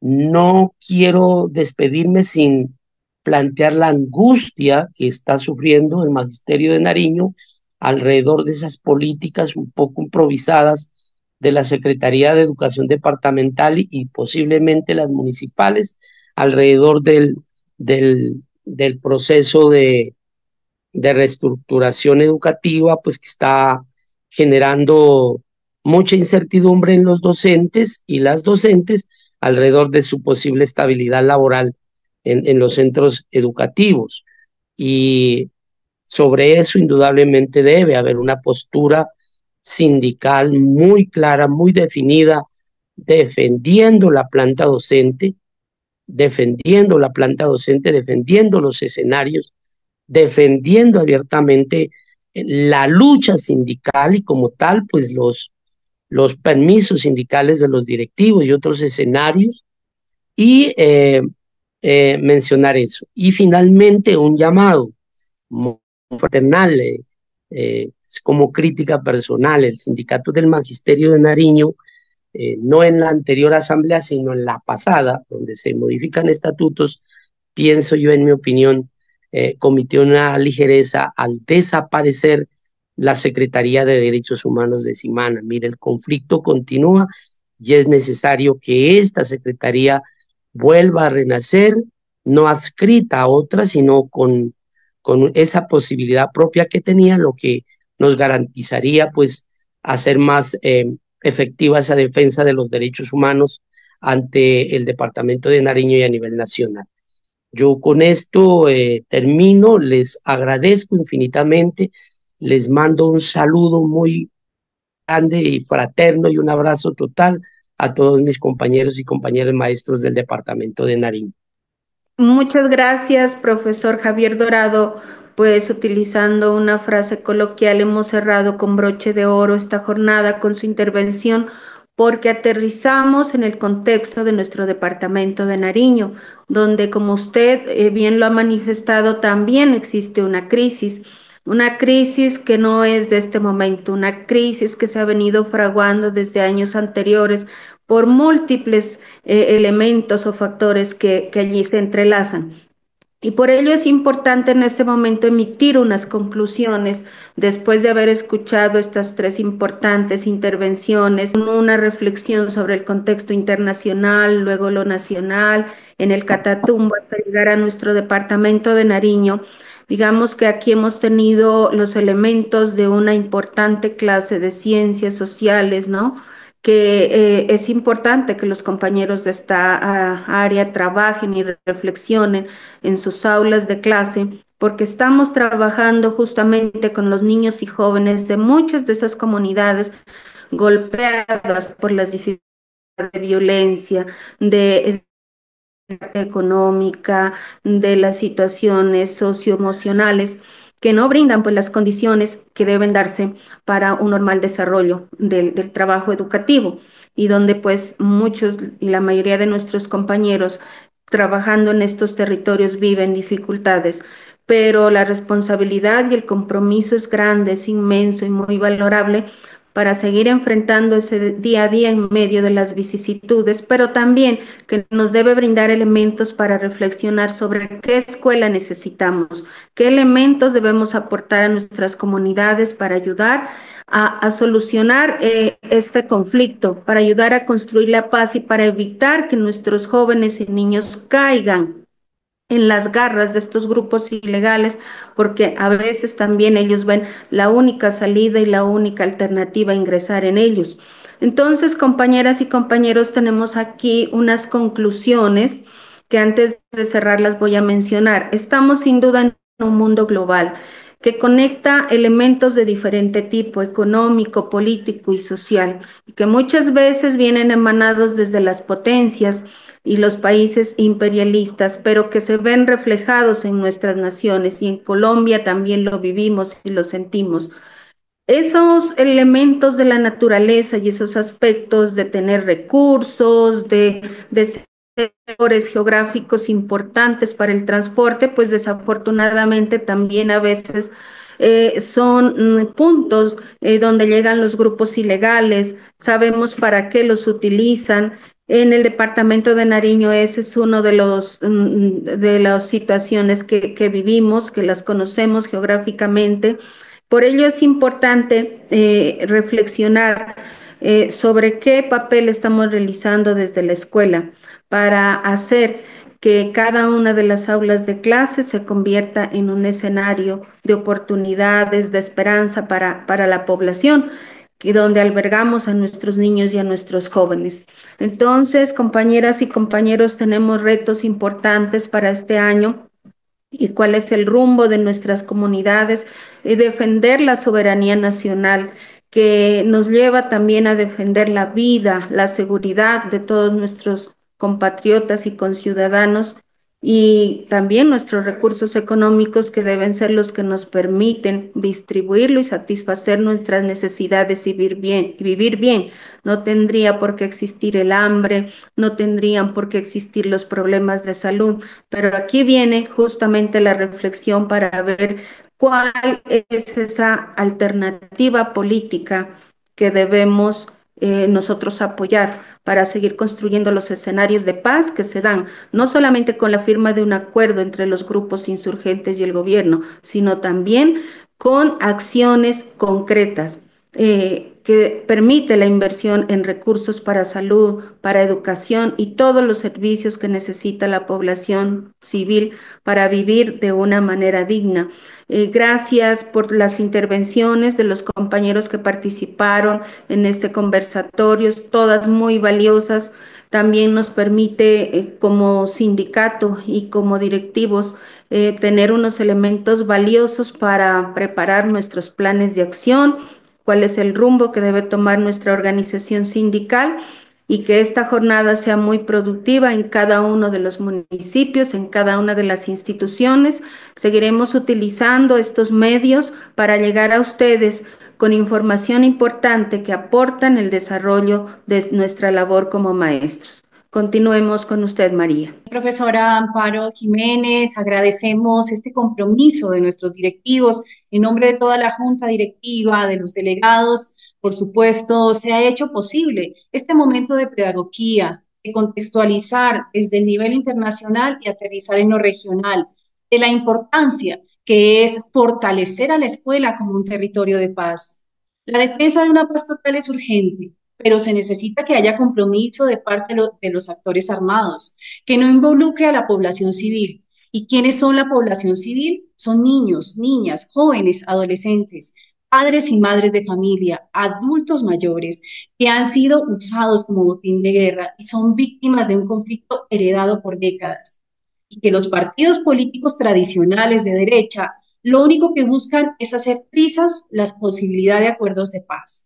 Speaker 7: No quiero despedirme sin plantear la angustia que está sufriendo el Magisterio de Nariño alrededor de esas políticas un poco improvisadas de la Secretaría de Educación Departamental y posiblemente las municipales alrededor del proceso de reestructuración educativa, pues que está generando mucha incertidumbre en los docentes y las docentes alrededor de su posible estabilidad laboral en los centros educativos. Y sobre eso indudablemente debe haber una postura sindical muy clara, muy definida, defendiendo la planta docente, defendiendo la planta docente, defendiendo los escenarios, defendiendo abiertamente la lucha sindical y como tal, pues los permisos sindicales de los directivos y otros escenarios y mencionar eso. Y finalmente un llamado muy fraternal, como crítica personal, el Sindicato del Magisterio de Nariño, no en la anterior asamblea, sino en la pasada, donde se modifican estatutos, pienso yo, en mi opinión, cometió una ligereza al desaparecer la Secretaría de Derechos Humanos de Simana. Mire, el conflicto continúa y es necesario que esta Secretaría vuelva a renacer, no adscrita a otra, sino con esa posibilidad propia que tenía, lo que nos garantizaría pues hacer más efectiva esa defensa de los derechos humanos ante el Departamento de Nariño y a nivel nacional. Yo con esto termino, les agradezco infinitamente, les mando un saludo muy grande y fraterno y un abrazo total a todos mis compañeros y compañeras maestros del Departamento de Nariño.
Speaker 2: Muchas gracias, profesor Javier Dorado. Pues utilizando una frase coloquial, hemos cerrado con broche de oro esta jornada con su intervención porque aterrizamos en el contexto de nuestro departamento de Nariño, donde, como usted bien lo ha manifestado, también existe una crisis que no es de este momento, una crisis que se ha venido fraguando desde años anteriores por múltiples elementos o factores que allí se entrelazan. Y por ello es importante en este momento emitir unas conclusiones después de haber escuchado estas tres importantes intervenciones, una reflexión sobre el contexto internacional, luego lo nacional, en el Catatumbo, hasta llegar a nuestro departamento de Nariño. Digamos que aquí hemos tenido los elementos de una importante clase de ciencias sociales, ¿no? Que es importante que los compañeros de esta área trabajen y reflexionen en sus aulas de clase, porque estamos trabajando justamente con los niños y jóvenes de muchas de esas comunidades golpeadas por las dificultades de violencia, de económica, de las situaciones socioemocionales que no brindan pues las condiciones que deben darse para un normal desarrollo del trabajo educativo y donde pues muchos y la mayoría de nuestros compañeros trabajando en estos territorios viven dificultades, pero la responsabilidad y el compromiso es grande, es inmenso y muy valorable para seguir enfrentando ese día a día en medio de las vicisitudes, pero también que nos debe brindar elementos para reflexionar sobre qué escuela necesitamos, qué elementos debemos aportar a nuestras comunidades para ayudar a solucionar este conflicto, para ayudar a construir la paz y para evitar que nuestros jóvenes y niños caigan en las garras de estos grupos ilegales, porque a veces también ellos ven la única salida y la única alternativa a ingresar en ellos. Entonces, compañeras y compañeros, tenemos aquí unas conclusiones que antes de cerrar las voy a mencionar. Estamos sin duda en un mundo global que conecta elementos de diferente tipo, económico, político y social, y que muchas veces vienen emanados desde las potencias y los países imperialistas, pero que se ven reflejados en nuestras naciones y en Colombia también lo vivimos y lo sentimos. Esos elementos de la naturaleza y esos aspectos de tener recursos, de sectores geográficos importantes para el transporte, pues desafortunadamente también a veces son puntos donde llegan los grupos ilegales, sabemos para qué los utilizan. En el departamento de Nariño ese es uno de las situaciones que vivimos, que las conocemos geográficamente. Por ello es importante reflexionar sobre qué papel estamos realizando desde la escuela para hacer que cada una de las aulas de clase se convierta en un escenario de oportunidades, de esperanza para la población, y donde albergamos a nuestros niños y a nuestros jóvenes. Entonces, compañeras y compañeros, tenemos retos importantes para este año y cuál es el rumbo de nuestras comunidades y defender la soberanía nacional que nos lleva también a defender la vida, la seguridad de todos nuestros compatriotas y conciudadanos y también nuestros recursos económicos que deben ser los que nos permiten distribuirlo y satisfacer nuestras necesidades y vivir bien, y vivir bien. No tendría por qué existir el hambre, no tendrían por qué existir los problemas de salud, pero aquí viene justamente la reflexión para ver cuál es esa alternativa política que debemos nosotros apoyar para seguir construyendo los escenarios de paz que se dan, no solamente con la firma de un acuerdo entre los grupos insurgentes y el gobierno, sino también con acciones concretas que permite la inversión en recursos para salud, para educación y todos los servicios que necesita la población civil para vivir de una manera digna. Gracias por las intervenciones de los compañeros que participaron en este conversatorio, todas muy valiosas. También nos permite como sindicato y como directivos tener unos elementos valiosos para preparar nuestros planes de acción, cuál es el rumbo que debe tomar nuestra organización sindical y que esta jornada sea muy productiva en cada uno de los municipios, en cada una de las instituciones. Seguiremos utilizando estos medios para llegar a ustedes con información importante que aportan el desarrollo de nuestra labor como maestros. Continuemos con usted, María.
Speaker 1: Profesora Amparo Jiménez, agradecemos este compromiso de nuestros directivos en nombre de toda la junta directiva, de los delegados. Por supuesto, se ha hecho posible este momento de pedagogía, de contextualizar desde el nivel internacional y aterrizar en lo regional, de la importancia que es fortalecer a la escuela como un territorio de paz. La defensa de una paz total es urgente, pero se necesita que haya compromiso de parte de los actores armados, que no involucre a la población civil. ¿Y quiénes son la población civil? Son niños, niñas, jóvenes, adolescentes, padres y madres de familia, adultos mayores que han sido usados como botín de guerra y son víctimas de un conflicto heredado por décadas. Y que los partidos políticos tradicionales de derecha lo único que buscan es hacer trizas la posibilidad de acuerdos de paz,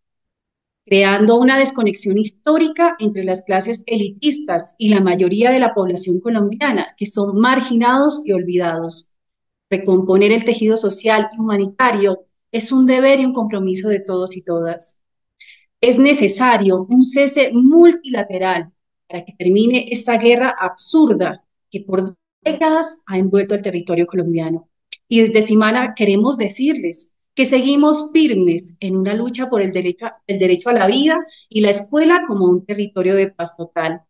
Speaker 1: creando una desconexión histórica entre las clases elitistas y la mayoría de la población colombiana, que son marginados y olvidados. Recomponer el tejido social y humanitario es un deber y un compromiso de todos y todas. Es necesario un cese multilateral para que termine esta guerra absurda que por décadas ha envuelto el territorio colombiano. Y desde Simana queremos decirles que seguimos firmes en una lucha por el derecho a la vida y la escuela como un territorio de paz total.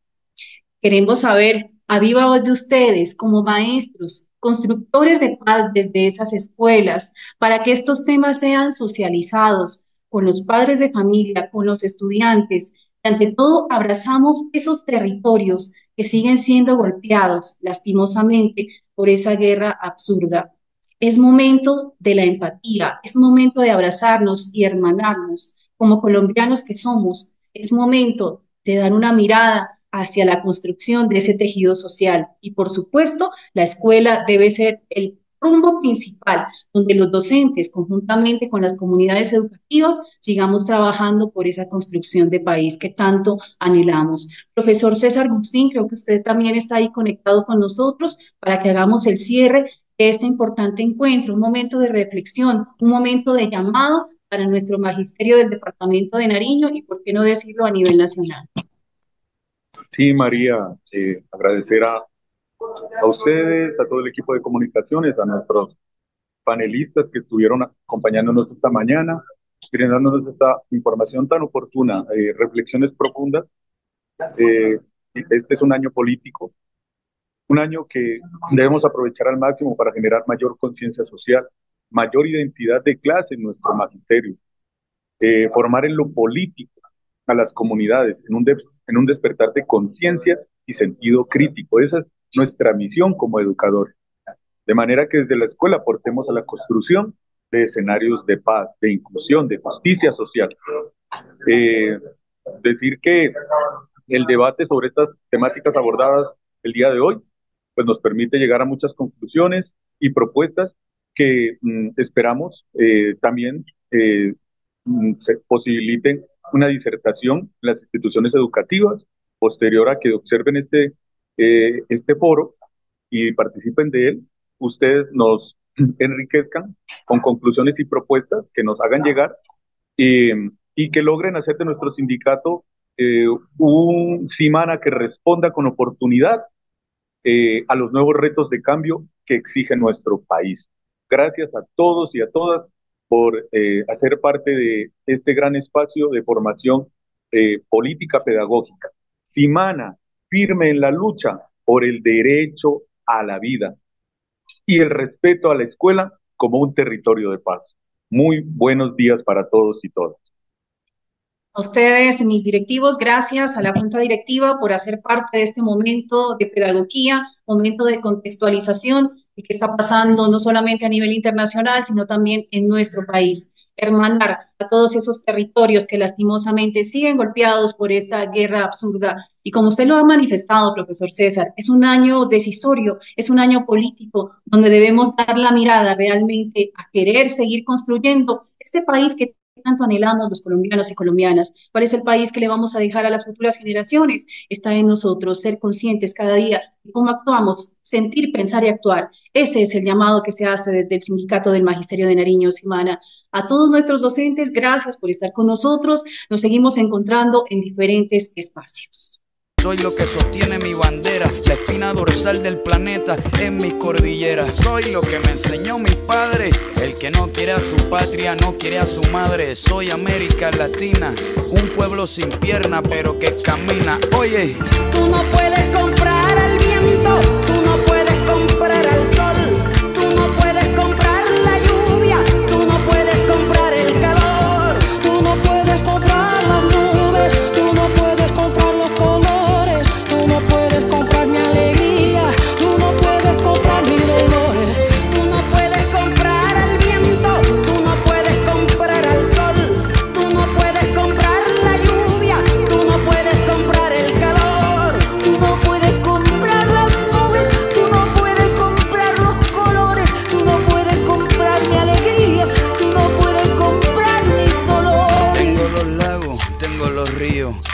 Speaker 1: Queremos saber, a viva voz de ustedes, como maestros, constructores de paz desde esas escuelas, para que estos temas sean socializados con los padres de familia, con los estudiantes, y ante todo abrazamos esos territorios que siguen siendo golpeados lastimosamente por esa guerra absurda. Es momento de la empatía, es momento de abrazarnos y hermanarnos como colombianos que somos. Es momento de dar una mirada hacia la construcción de ese tejido social. Y por supuesto, la escuela debe ser el rumbo principal, donde los docentes, conjuntamente con las comunidades educativas, sigamos trabajando por esa construcción de país que tanto anhelamos. Profesor César Agustín, creo que usted también está ahí conectado con nosotros para que hagamos el cierre de este importante encuentro, un momento de reflexión, un momento de llamado para nuestro magisterio del departamento de Nariño y, por qué no decirlo, a nivel nacional.
Speaker 3: Sí, María, agradecer a ustedes, a todo el equipo de comunicaciones, a nuestros panelistas que estuvieron acompañándonos esta mañana, brindándonos esta información tan oportuna, reflexiones profundas. Este es un año político, un año que debemos aprovechar al máximo para generar mayor conciencia social, mayor identidad de clase en nuestro magisterio, formar en lo político a las comunidades en un despertar de conciencia y sentido crítico. Esa es nuestra misión como educadores. De manera que desde la escuela aportemos a la construcción de escenarios de paz, de inclusión, de justicia social. Decir que el debate sobre estas temáticas abordadas el día de hoy pues nos permite llegar a muchas conclusiones y propuestas que esperamos también se posibiliten una disertación en las instituciones educativas posterior a que observen este foro y participen de él. Ustedes nos enriquezcan con conclusiones y propuestas que nos hagan llegar y que logren hacer de nuestro sindicato un Cimana que responda con oportunidad a los nuevos retos de cambio que exige nuestro país. Gracias a todos y a todas por hacer parte de este gran espacio de formación política pedagógica. Cimana, firme en la lucha por el derecho a la vida y el respeto a la escuela como un territorio de paz. Muy buenos días para todos y todas.
Speaker 1: A ustedes, mis directivos, gracias a la Junta Directiva por hacer parte de este momento de pedagogía, momento de contextualización de qué está pasando no solamente a nivel internacional, sino también en nuestro país. Hermanar a todos esos territorios que lastimosamente siguen golpeados por esta guerra absurda. Y como usted lo ha manifestado, profesor César, es un año decisorio, es un año político, donde debemos dar la mirada realmente a querer seguir construyendo este país que tanto anhelamos los colombianos y colombianas. ¿Cuál es el país que le vamos a dejar a las futuras generaciones? Está en nosotros ser conscientes cada día de cómo actuamos, sentir, pensar y actuar. Ese es el llamado que se hace desde el Sindicato del Magisterio de Nariño, Cimana. A todos nuestros docentes, gracias por estar con nosotros. Nos seguimos encontrando en diferentes espacios.
Speaker 8: Soy lo que sostiene mi bandera, la espina dorsal del planeta en mis cordilleras. Soy lo que me enseñó mi padre, el que no quiere a su patria, no quiere a su madre. Soy América Latina, un pueblo sin pierna pero que camina. Oye,
Speaker 9: tú no puedes comprar al viento, tú no puedes comprar al sol, tú no puedes comprar la lluvia, tú no puedes comprar el calor, tú no puedes comprar las nubes, tú no puedes comprar los colores.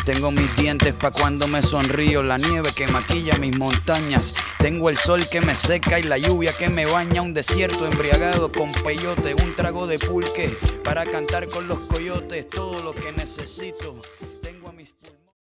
Speaker 8: Tengo mis dientes pa' cuando me sonrío, la nieve que maquilla mis montañas. Tengo el sol que me seca y la lluvia que me baña. Un desierto embriagado con peyote, un trago de pulque para cantar con los coyotes. Todo lo que necesito tengo a mis pulmones.